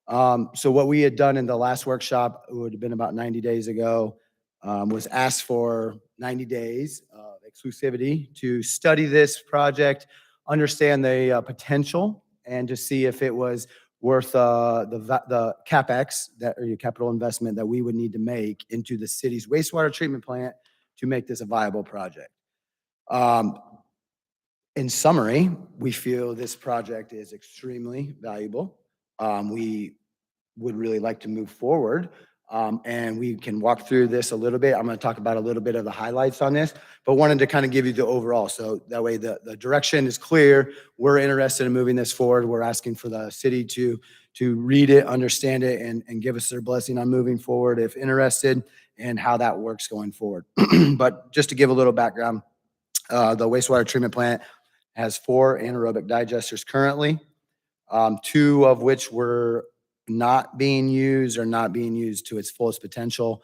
So what we had done in the last workshop, it would have been about 90 days ago, was asked for 90 days of exclusivity to study this project, understand the potential, and to see if it was worth the CapEx, or your capital investment that we would need to make into the city's wastewater treatment plant to make this a viable project. In summary, we feel this project is extremely valuable. We would really like to move forward, and we can walk through this a little bit. I'm going to talk about a little bit of the highlights on this, but wanted to kind of give you the overall. So that way the direction is clear. We're interested in moving this forward. We're asking for the city to read it, understand it, and give us their blessing on moving forward if interested, and how that works going forward. But just to give a little background, the wastewater treatment plant has 4 anaerobic digesters currently, 2 of which were not being used to its fullest potential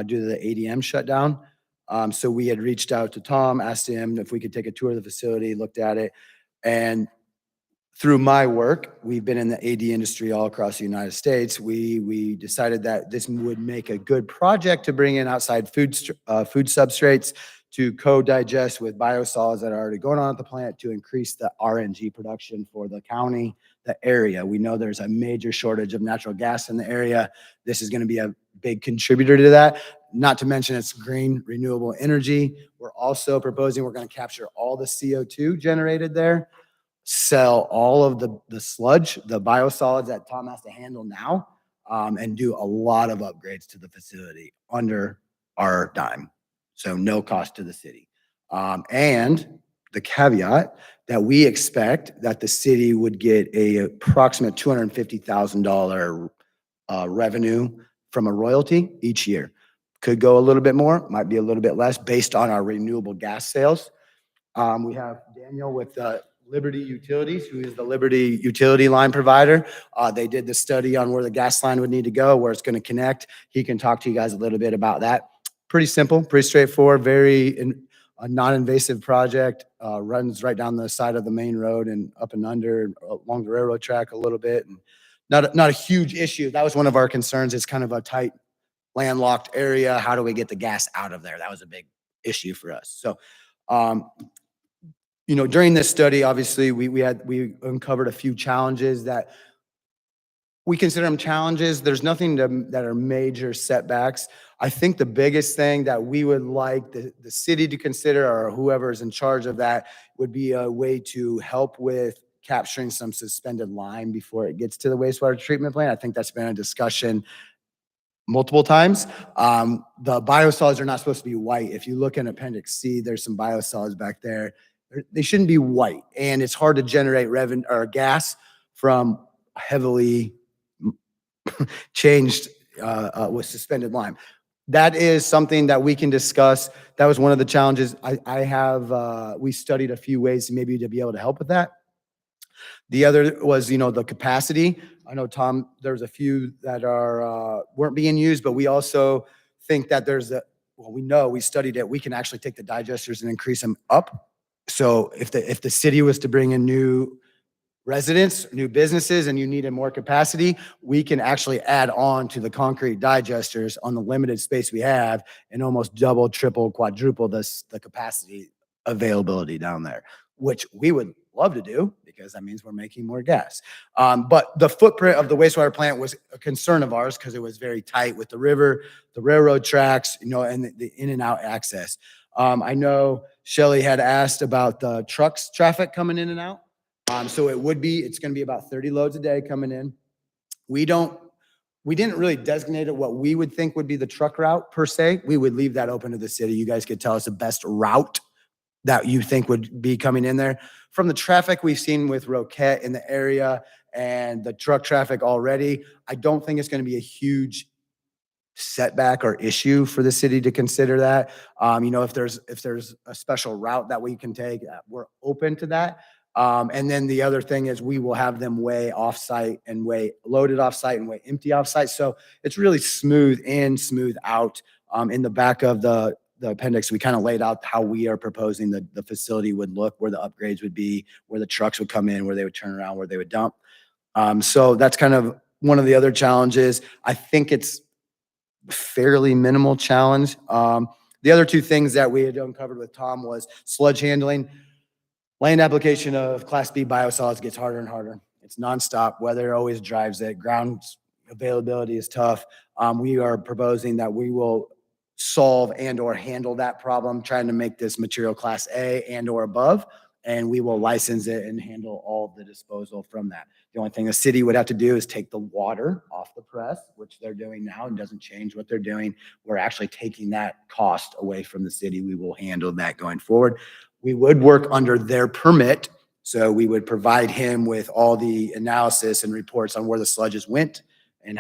due to the ADM shutdown. So we had reached out to Tom, asked him if we could take a tour of the facility, looked at it. And through my work, we've been in the AD industry all across the United States. We decided that this would make a good project to bring in outside food substrates to co-digest with biosolids that are already going on at the plant to increase the RNG production for the county, the area. We know there's a major shortage of natural gas in the area. This is going to be a big contributor to that. Not to mention it's green, renewable energy. We're also proposing we're going to capture all the CO2 generated there, sell all of the sludge, the biosolids that Tom has to handle now, and do a lot of upgrades to the facility under our dime. So no cost to the city. And the caveat that we expect that the city would get a approximate $250,000 revenue from a royalty each year. Could go a little bit more, might be a little bit less based on our renewable gas sales. We have Daniel with Liberty Utilities, who is the Liberty utility line provider. They did the study on where the gas line would need to go, where it's going to connect. He can talk to you guys a little bit about that. Pretty simple, pretty straightforward, very a non-invasive project, runs right down the side of the main road and up and under along the railroad track a little bit. And not a huge issue. That was one of our concerns. It's kind of a tight landlocked area. How do we get the gas out of there? That was a big issue for us. So, during this study, obviously we uncovered a few challenges that we consider them challenges. There's nothing that are major setbacks. I think the biggest thing that we would like the city to consider, or whoever is in charge of that, would be a way to help with capturing some suspended lime before it gets to the wastewater treatment plant. I think that's been a discussion multiple times. The biosolids are not supposed to be white. If you look in Appendix C, there's some biosolids back there. They shouldn't be white, and it's hard to generate revenue or gas from heavily changed with suspended lime. That is something that we can discuss. That was one of the challenges. We studied a few ways maybe to be able to help with that. The other was, the capacity. I know, Tom, there's a few that weren't being used, but we also think that we studied it. We can actually take the digesters and increase them up. So if the city was to bring in new residents, new businesses, and you needed more capacity, we can actually add on to the concrete digesters on the limited space we have and almost double, triple, quadruple the capacity availability down there, which we would love to do because that means we're making more gas. But the footprint of the wastewater plant was a concern of ours because it was very tight with the river, the railroad tracks, and the in and out access. I know Shelley had asked about the trucks traffic coming in and out. So it's going to be about 30 loads a day coming in. We didn't really designate it what we would think would be the truck route per se. We would leave that open to the city. You guys could tell us the best route that you think would be coming in there. From the traffic we've seen with Roquette in the area and the truck traffic already, I don't think it's going to be a huge setback or issue for the city to consider that. If there's a special route that we can take, we're open to that. And then the other thing is we will have them weigh offsite and weigh loaded offsite and weigh empty offsite. So it's really smooth in, smooth out. In the back of the appendix, we kind of laid out how we are proposing the facility would look, where the upgrades would be, where the trucks would come in, where they would turn around, where they would dump. So that's kind of one of the other challenges. I think it's fairly minimal challenge. The other two things that we had uncovered with Tom was sludge handling. Land application of Class B biosolids gets harder and harder. It's nonstop. Weather always drives it. Ground availability is tough. We are proposing that we will solve and or handle that problem, trying to make this material Class A and or above, and we will license it and handle all of the disposal from that. The only thing the city would have to do is take the water off the press, which they're doing now and doesn't change what they're doing. We're actually taking that cost away from the city. We will handle that going forward. We would work under their permit. So we would provide him with all the analysis and reports on where the sludges went and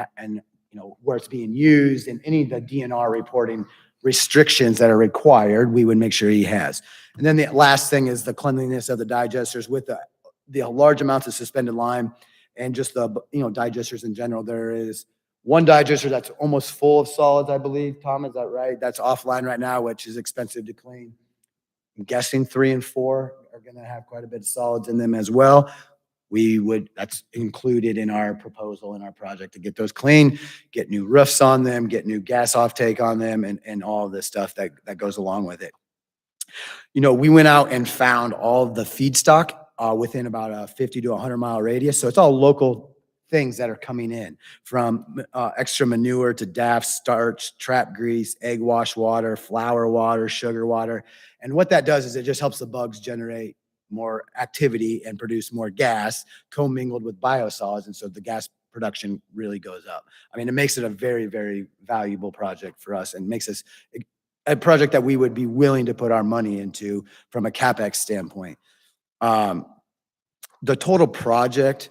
where it's being used, and any of the DNR reporting restrictions that are required, we would make sure he has. And then the last thing is the cleanliness of the digesters with the large amounts of suspended lime and just the digesters in general. There is one digester that's almost full of solids, I believe. Tom, is that right? That's offline right now, which is expensive to clean. I'm guessing 3 and 4 are going to have quite a bit of solids in them as well. That's included in our proposal in our project to get those clean, get new roofs on them, get new gas offtake on them, and all of this stuff that goes along with it. We went out and found all of the feedstock within about a 50 to 100 mile radius. So it's all local things that are coming in, from extra manure to DAF, starch, trap grease, egg wash water, flour water, sugar water. And what that does is it just helps the bugs generate more activity and produce more gas commingled with biosolids. And so the gas production really goes up. I mean, it makes it a very, very valuable project for us and makes us a project that we would be willing to put our money into from a CapEx standpoint. The total project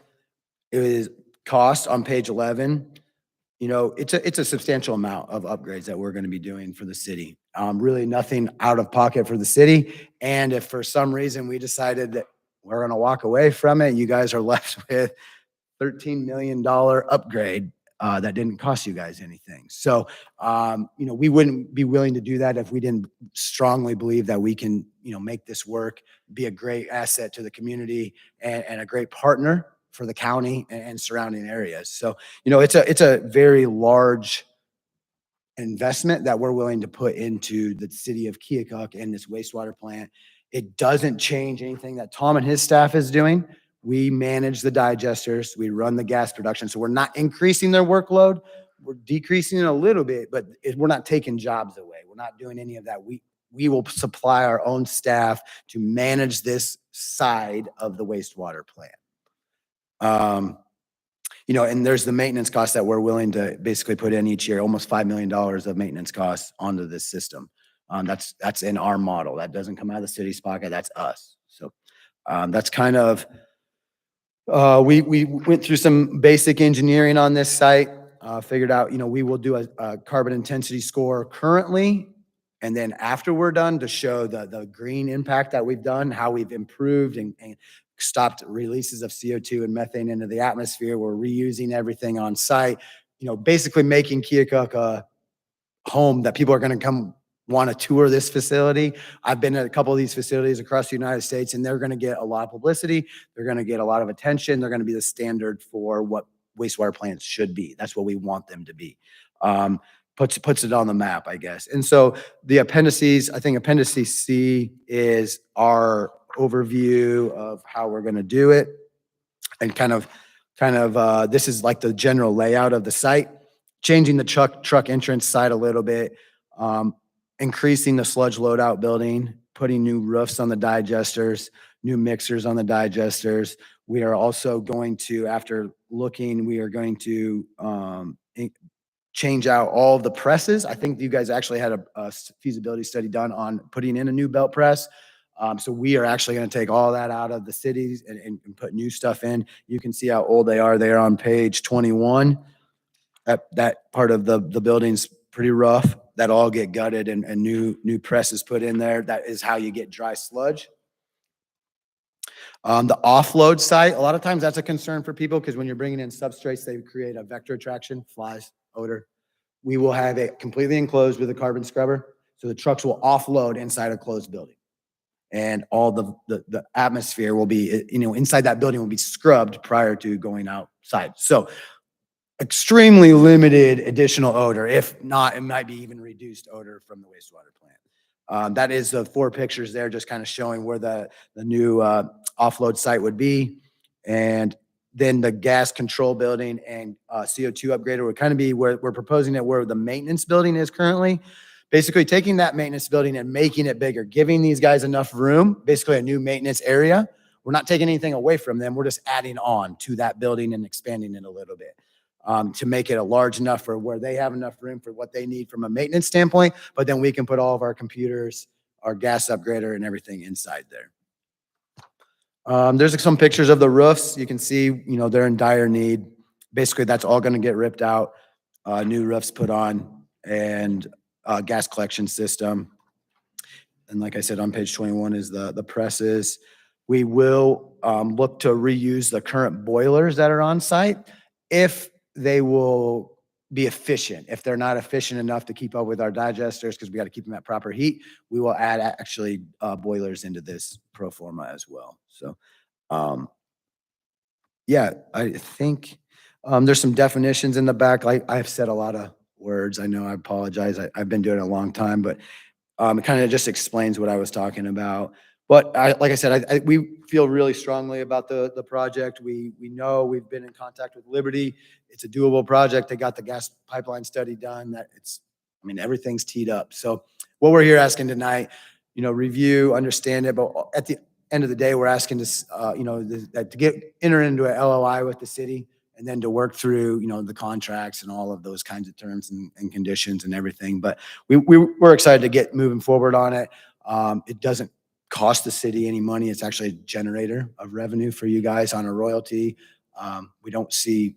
is cost on page 11. It's a substantial amount of upgrades that we're going to be doing for the city. Really nothing out of pocket for the city. And if for some reason we decided that we're going to walk away from it, you guys are left with $13 million upgrade that didn't cost you guys anything. So, we wouldn't be willing to do that if we didn't strongly believe that we can, make this work, be a great asset to the community and a great partner for the county and surrounding areas. So, it's a very large investment that we're willing to put into the city of Keokuk and this wastewater plant. It doesn't change anything that Tom and his staff is doing. We manage the digesters, we run the gas production. So we're not increasing their workload. We're decreasing it a little bit, but we're not taking jobs away. We're not doing any of that. We will supply our own staff to manage this side of the wastewater plant. And there's the maintenance costs that we're willing to basically put in each year, almost $5 million of maintenance costs onto this system. That's in our model. That doesn't come out of the city's pocket. That's us. So that's kind of, we went through some basic engineering on this site, figured out, we will do a carbon intensity score currently. And then after we're done, to show the green impact that we've done, how we've improved and stopped releases of CO2 and methane into the atmosphere. We're reusing everything on site, basically making Keokuk a home that people are going to come want to tour this facility. I've been at a couple of these facilities across the United States, and they're going to get a lot of publicity. They're going to get a lot of attention. They're going to be the standard for what wastewater plants should be. That's what we want them to be. Puts it on the map, I guess. And so the appendices, I think Appendix C is our overview of how we're going to do it, and kind of this is like the general layout of the site, changing the truck entrance side a little bit, increasing the sludge loadout building, putting new roofs on the digesters, new mixers on the digesters. We are also going to, after looking, we are going to change out all of the presses. I think you guys actually had a feasibility study done on putting in a new belt press. So we are actually going to take all that out of the cities and put new stuff in. You can see how old they are. They are on page 21. That part of the building's pretty rough. That all get gutted and new presses put in there. That is how you get dry sludge. The offload site, a lot of times that's a concern for people because when you're bringing in substrates, they create a vector attraction, flies, odor. We will have it completely enclosed with a carbon scrubber. So the trucks will offload inside a closed building. And all the atmosphere will be, inside that building will be scrubbed prior to going outside. So extremely limited additional odor. If not, it might be even reduced odor from the wastewater plant. That is the 4 pictures there, just kind of showing where the new offload site would be. And then the gas control building and CO2 upgrader would kind of be where we're proposing it, where the maintenance building is currently. Basically taking that maintenance building and making it bigger, giving these guys enough room, basically a new maintenance area. We're not taking anything away from them. We're just adding on to that building and expanding it a little bit to make it a large enough for where they have enough room for what they need from a maintenance standpoint. But then we can put all of our computers, our gas upgrader and everything inside there. There's some pictures of the roofs. You can see, they're in dire need. Basically, that's all going to get ripped out, new roofs put on, and gas collection system. And like I said, on page 21 is the presses. We will look to reuse the current boilers that are on site if they will be efficient. If they're not efficient enough to keep up with our digesters, because we got to keep them at proper heat, we will add actually boilers into this pro forma as well. So, yeah, I think there's some definitions in the back. I've said a lot of words. I know, I apologize. I've been doing it a long time, but it kind of just explains what I was talking about. But like I said, we feel really strongly about the project. We know we've been in contact with Liberty. It's a doable project. They got the gas pipeline study done. Everything's teed up. So what we're here asking tonight, review, understand it. But at the end of the day, we're asking to enter into an LOI with the city, and then to work through, the contracts and all of those kinds of terms and conditions and everything. But we're excited to get moving forward on it. It doesn't cost the city any money. It's actually a generator of revenue for you guys on a royalty. We don't see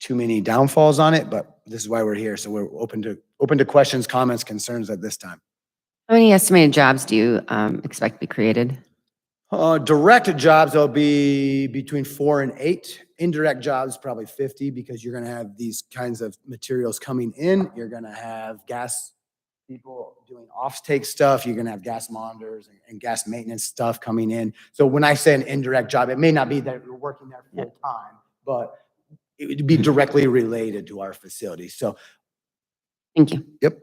too many downfalls on it, but this is why we're here. So we're open to questions, comments, concerns at this time. How many estimated jobs do you expect to be created? Direct jobs, there'll be between 4 and 8. Indirect jobs, probably 50, because you're gonna have these kinds of materials coming in. You're gonna have gas people doing off-take stuff. You're gonna have gas monitors and gas maintenance stuff coming in. So when I say an indirect job, it may not be that you're working there full time, but it would be directly related to our facility. So, Thank you. yep.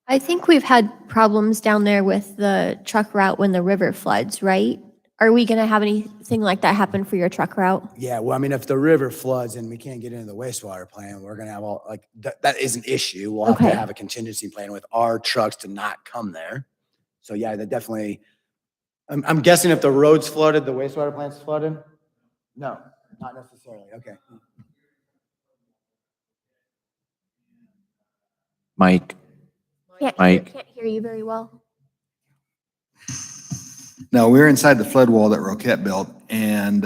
I think we've had problems down there with the truck route when the river floods, right? Are we going to have anything like that happen for your truck route? Yeah, well, I mean, if the river floods and we can't get into the wastewater plant, we're gonna have all, like, that is an issue. We'll have to Okay. have a contingency plan with our trucks to not come there. So yeah, that definitely, I'm guessing if the road's flooded, the wastewater plant's flooded? No, not necessarily, okay. Mike, Mike. Can't hear you very well. No, we're inside the flood wall that Roquette built, and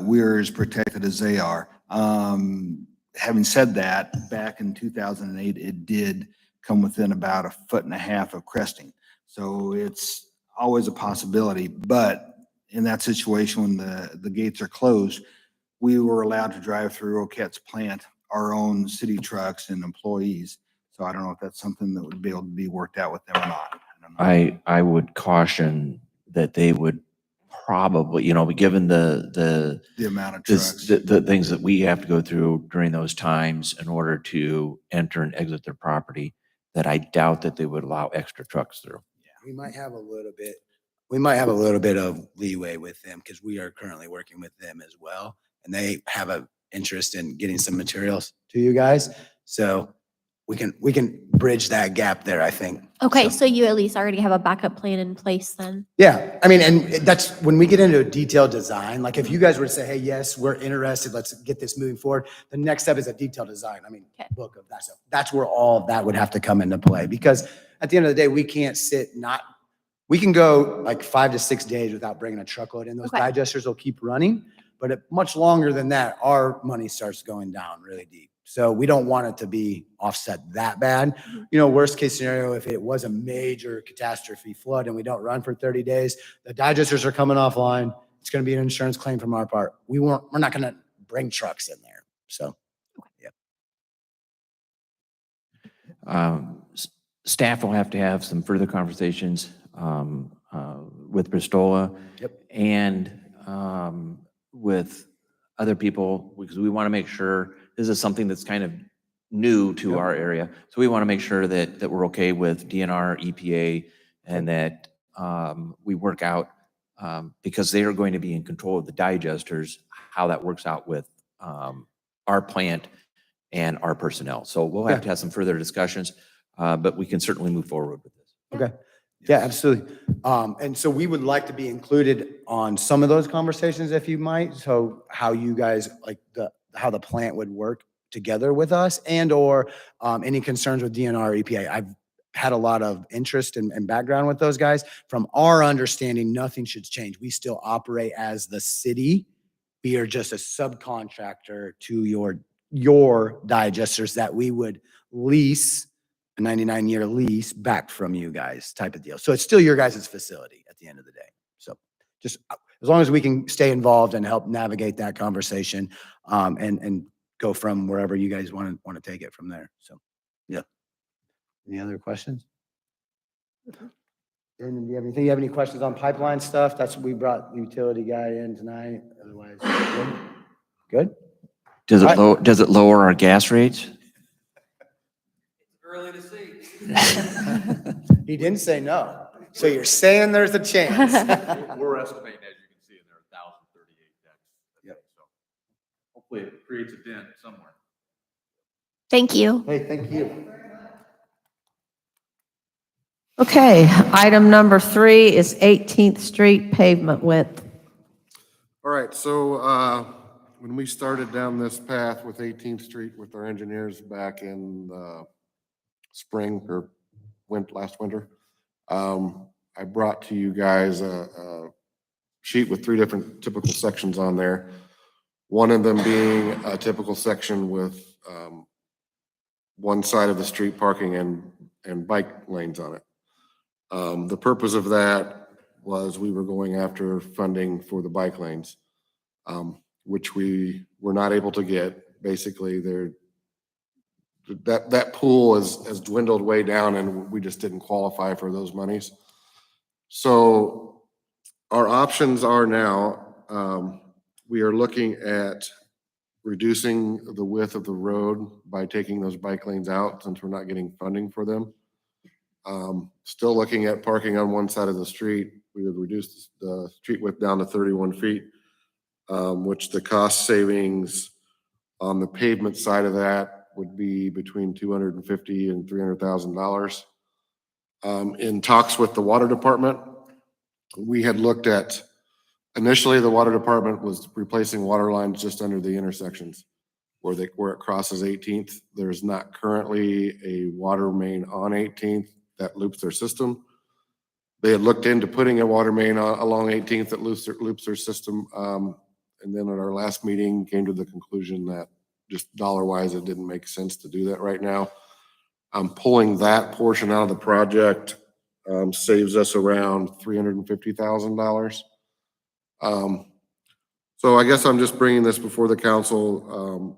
we're as protected as they are. Having said that, back in 2008, it did come within about 1.5 feet of cresting. So it's always a possibility, but in that situation, when the gates are closed, we were allowed to drive through Roquette's plant, our own city trucks and employees. So I don't know if that's something that would be able to be worked out with them or not. I would caution that they would probably, given the amount of trucks. the things that we have to go through during those times in order to enter and exit their property, that I doubt that they would allow extra trucks through. We might have a little bit of leeway with them because we are currently working with them as well. And they have an interest in getting some materials to you guys. So we can bridge that gap there, I think. Okay, so you at least already have a backup plan in place then? Yeah, I mean, and that's when we get into a detailed design, like if you guys were to say, hey, yes, we're interested, let's get this moving forward. The next step is a detailed design. I mean, Okay. book of that stuff. That's where all of that would have to come into play because at the end of the day, we can't we can go like 5 to 6 days without bringing a truckload in. Those Okay. digesters will keep running, but much longer than that, our money starts going down really deep. So we don't want it to be offset that bad. Worst case scenario, if it was a major catastrophe flood and we don't run for 30 days, the digesters are coming offline. It's going to be an insurance claim from our part. We're not going to bring trucks in there. So, yeah. Staff will have to have some further conversations with Bristola. Yep. And with other people, because we want to make sure this is something that's kind of new to our area. So we want to make sure that we're okay with DNR, EPA, and that we work out, because they are going to be in control of the digesters, how that works out with our plant and our personnel. So we'll have to have some further discussions, but we can certainly move forward with this. Okay. Yeah, absolutely. And so we would like to be included on some of those conversations if you might. So how you guys how the plant would work together with us or any concerns with DNR, EPA. I've had a lot of interest and background with those guys. From our understanding, nothing should change. We still operate as the city. We are just a subcontractor to your digesters that we would lease a 99-year lease back from you guys type of deal. So it's still your guys' facility at the end of the day. So just as long as we can stay involved and help navigate that conversation and go from wherever you guys want to take it from there. So, yeah. Any other questions? Brandon, do you have anything? You have any questions on pipeline stuff? That's what we brought the utility guy in tonight. Otherwise, good? Does it lower our gas rates? Early to see. He didn't say no. So you're saying there's a chance. We're estimating, as you can see in there, 1,038 decks. Yep. So hopefully it creates a dent somewhere. Thank you. Hey, thank you. Okay, item number 3 is 18th Street pavement width. All right, so when we started down this path with 18th Street with our engineers back in spring or last winter, I brought to you guys a sheet with 3 different typical sections on there. One of them being a typical section with one side of the street parking and bike lanes on it. The purpose of that was we were going after funding for the bike lanes, which we were not able to get. Basically, that pool has dwindled way down and we just didn't qualify for those monies. So our options are now, we are looking at reducing the width of the road by taking those bike lanes out since we're not getting funding for them. Still looking at parking on one side of the street. We would reduce the street width down to 31 feet, which the cost savings on the pavement side of that would be between $250,000 and $300,000. In talks with the water department, we had looked at, initially the water department was replacing water lines just under the intersections where it crosses 18th. There's not currently a water main on 18th that loops their system. They had looked into putting a water main along 18th that loops their system. And then at our last meeting came to the conclusion that just dollar-wise, it didn't make sense to do that right now. Pulling that portion out of the project saves us around $350,000. So I guess I'm just bringing this before the council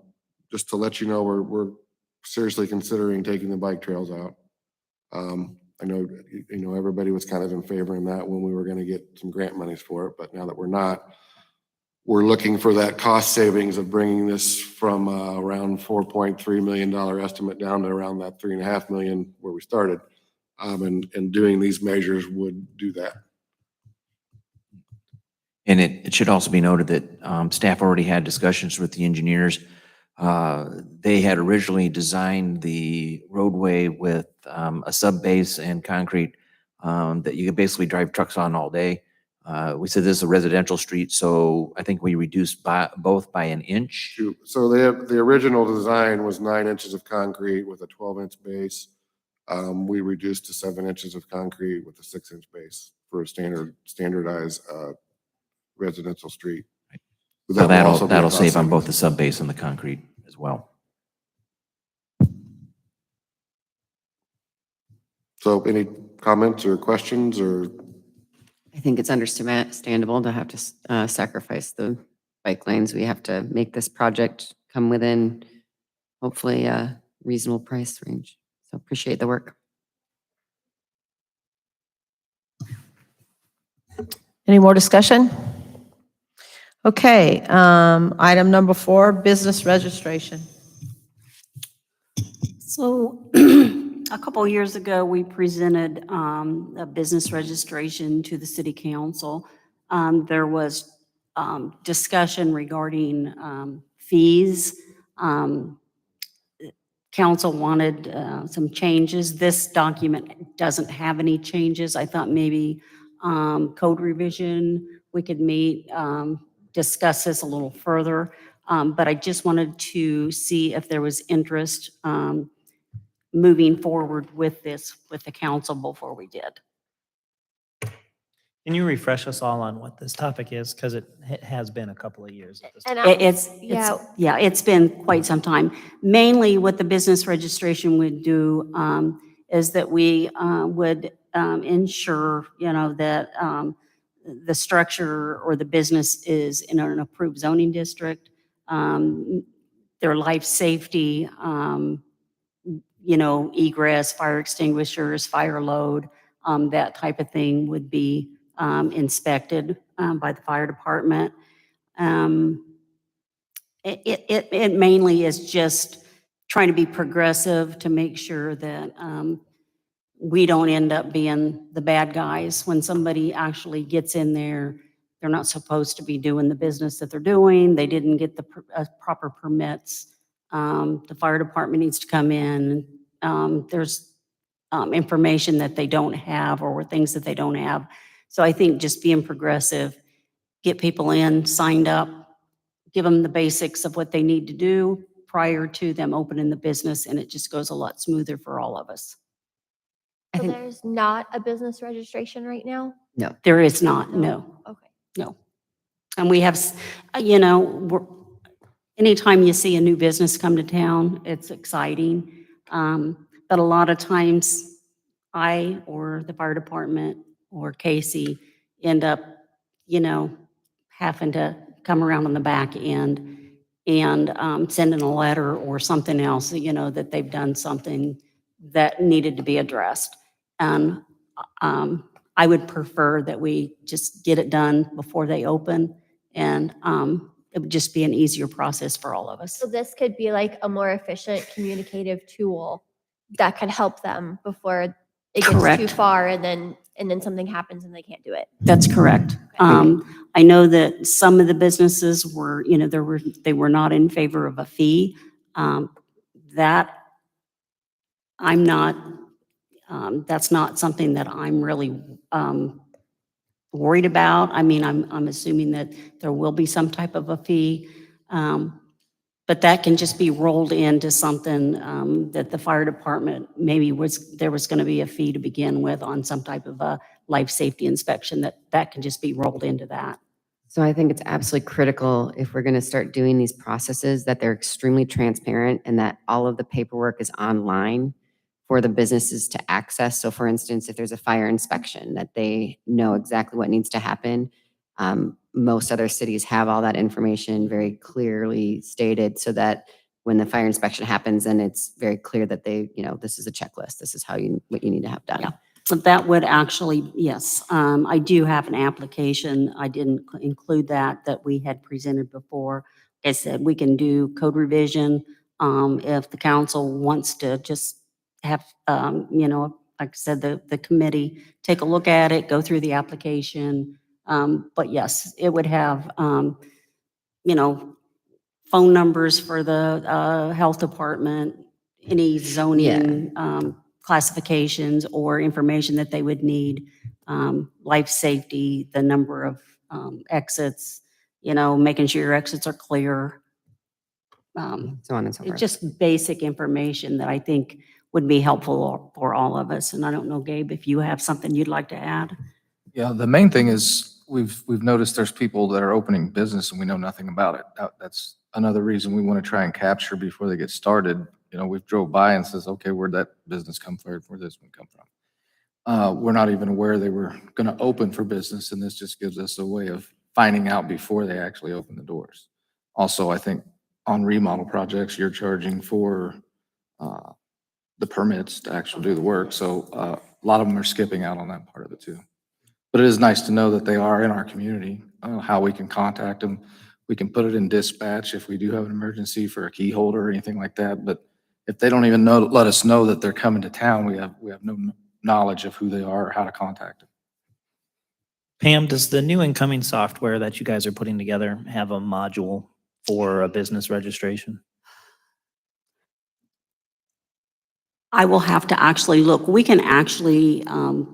just to let you know we're seriously considering taking the bike trails out. I know everybody was kind of in favor in that when we were going to get some grant monies for it, but now that we're not, we're looking for that cost savings of bringing this from around $4.3 million estimate down to around that $3.5 million where we started. And doing these measures would do that. And it should also be noted that staff already had discussions with the engineers. They had originally designed the roadway with a sub-base and concrete that you could basically drive trucks on all day. We said this is a residential street, so I think we reduced both by an inch. So the original design was 9 inches of concrete with a 12-inch base. We reduced to 7 inches of concrete with a 6-inch base for a standardized residential street. So that'll save on both the sub-base and the concrete as well. So any comments or questions or? I think it's understandable to have to sacrifice the bike lanes. We have to make this project come within hopefully a reasonable price range. So appreciate the work. Any more discussion? Okay, item number 4, business registration. So a couple of years ago, we presented a business registration to the city council. There was discussion regarding fees. Council wanted some changes. This document doesn't have any changes. I thought maybe code revision, we could meet, discuss this a little further. But I just wanted to see if there was interest moving forward with this with the council before we did. Can you refresh us all on what this topic is? Because it has been a couple of years at this point. And It's been quite some time. Mainly what the business registration would do is that we would ensure, that the structure or the business is in an approved zoning district. Their life safety, egress, fire extinguishers, fire load, that type of thing would be inspected by the fire department. It mainly is just trying to be progressive to make sure that we don't end up being the bad guys when somebody actually gets in there. They're not supposed to be doing the business that they're doing. They didn't get the proper permits. The fire department needs to come in. There's information that they don't have or things that they don't have. So I think just being progressive, get people in, signed up, give them the basics of what they need to do prior to them opening the business, and it just goes a lot smoother for all of us. So there's not a business registration right now? No, there is not, no. Okay. No. And we have, anytime you see a new business come to town, it's exciting. But a lot of times I or the fire department or Casey end up, having to come around on the back end and send in a letter or something else, that they've done something that needed to be addressed. And I would prefer that we just get it done before they open, and it would just be an easier process for all of us. So this could be like a more efficient communicative tool that could help them before it gets too Correct. far and then something happens and they can't do it. That's correct. I know that some of the businesses were, they were not in favor of a fee. That I'm not, that's not something that I'm really worried about. I mean, I'm assuming that there will be some type of a fee. But that can just be rolled into something that the fire department maybe there was going to be a fee to begin with on some type of a life safety inspection, that can just be rolled into that. So I think it's absolutely critical if we're going to start doing these processes that they're extremely transparent and that all of the paperwork is online for the businesses to access. So for instance, if there's a fire inspection, that they know exactly what needs to happen. Most other cities have all that information very clearly stated so that when the fire inspection happens, then it's very clear that this is a checklist. This is what you need to have done. Yeah. So that would actually, yes, I do have an application. I didn't include that we had presented before. Like I said, we can do code revision if the council wants to just have, like I said, the committee take a look at it, go through the application. But yes, it would have, phone numbers for the health department, any zoning classifications or information that they would need, life safety, the number of exits, making sure your exits are clear. So on and so forth. Just basic information that I think would be helpful for all of us. And I don't know, Gabe, if you have something you'd like to add? Yeah, the main thing is we've noticed there's people that are opening business and we know nothing about it. That's another reason we want to try and capture before they get started. We've drove by and says, okay, where'd that business come from? Where'd this one come from? We're not even aware they were going to open for business, and this just gives us a way of finding out before they actually open the doors. Also, I think on remodel projects, you're charging for the permits to actually do the work. So a lot of them are skipping out on that part of it too. But it is nice to know that they are in our community, how we can contact them. We can put it in dispatch if we do have an emergency for a key holder or anything like that. But if they don't even let us know that they're coming to town, we have no knowledge of who they are or how to contact them. Pam, does the new incoming software that you guys are putting together have a module for a business registration? I will have to actually look. We can actually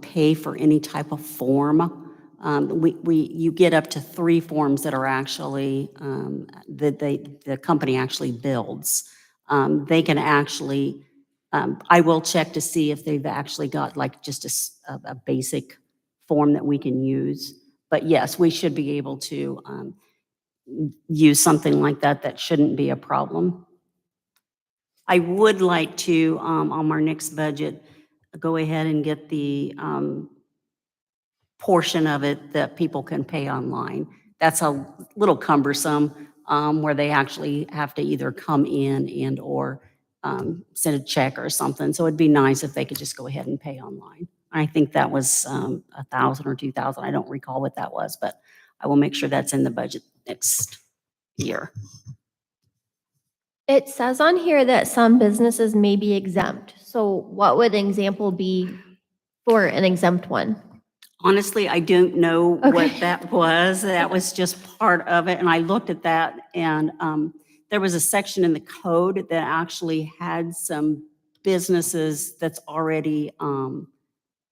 pay for any type of form. You get up to 3 forms that are actually, that the company actually builds. They can actually, I will check to see if they've actually got like just a basic form that we can use. But yes, we should be able to use something like that. That shouldn't be a problem. I would like to, on our next budget, go ahead and get the portion of it that people can pay online. That's a little cumbersome, where they actually have to either come in and or send a check or something. So it'd be nice if they could just go ahead and pay online. I think that was 1,000 or 2,000. I don't recall what that was, but I will make sure that's in the budget next year. It says on here that some businesses may be exempt. So what would an example be for an exempt one? Honestly, I don't know what Okay. that was. That was just part of it. And I looked at that, and there was a section in the code that actually had some businesses that's already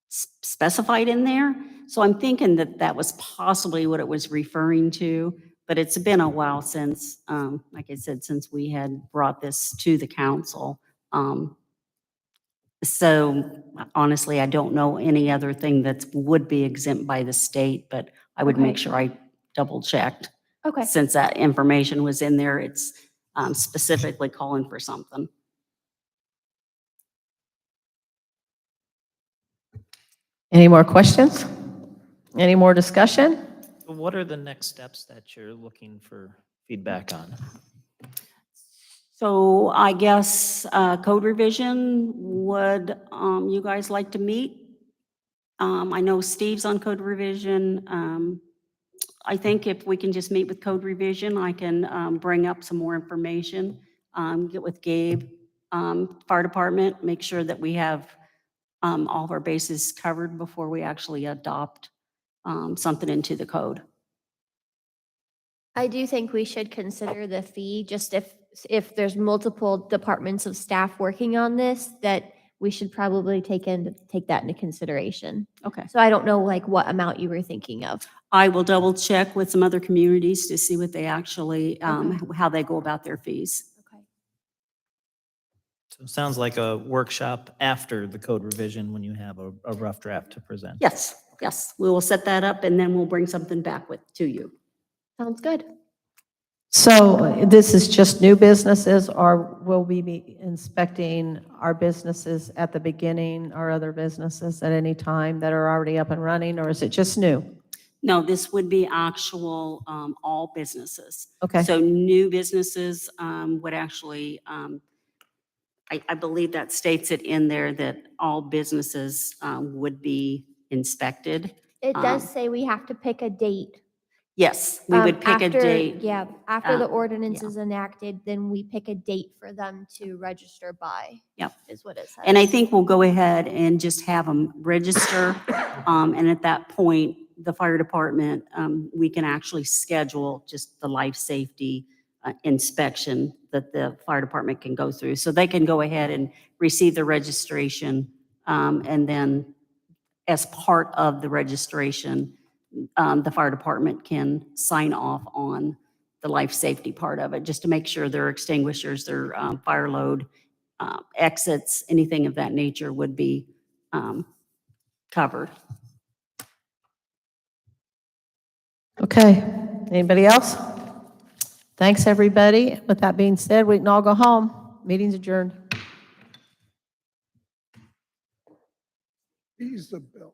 specified in there. So I'm thinking that that was possibly what it was referring to, but it's been a while since, like I said, since we had brought this to the council. So honestly, I don't know any other thing that would be exempt by the state, but I would make sure I double checked. Okay. Since that information was in there, it's specifically calling for something. Any more questions? Any more discussion? What are the next steps that you're looking for feedback on? So I guess code revision, would you guys like to meet? I know Steve's on code revision. I think if we can just meet with code revision, I can bring up some more information, get with Gabe, fire department, make sure that we have all of our bases covered before we actually adopt something into the code. I do think we should consider the fee, just if there's multiple departments of staff working on this, that we should probably take that into consideration. Okay. So I don't know like what amount you were thinking of. I will double check with some other communities to see what they actually, how they go about their fees. Okay. So it sounds like a workshop after the code revision when you have a rough draft to present. Yes, yes, we will set that up and then we'll bring something back to you. Sounds good. So this is just new businesses, or will we be inspecting our businesses at the beginning, or other businesses at any time that are already up and running, or is it just new? No, this would be actual, all businesses. Okay. So new businesses would actually, I believe that states it in there that all businesses would be inspected. It does say we have to pick a date. Yes, we would pick a After- date. Yeah, after the uh, ordinance yeah. is enacted, then we pick a date for them to register by. Yep. Is what it says. And I think we'll go ahead and just have them register. And at that point, the fire department, we can actually schedule just the life safety inspection that the fire department can go through. So they can go ahead and receive the registration. And then as part of the registration, the fire department can sign off on the life safety part of it, just to make sure their extinguishers, their fire load, exits, anything of that nature would be covered. Okay, anybody else? Thanks, everybody. With that being said, we can all go home. Meeting's adjourned. He's the bill.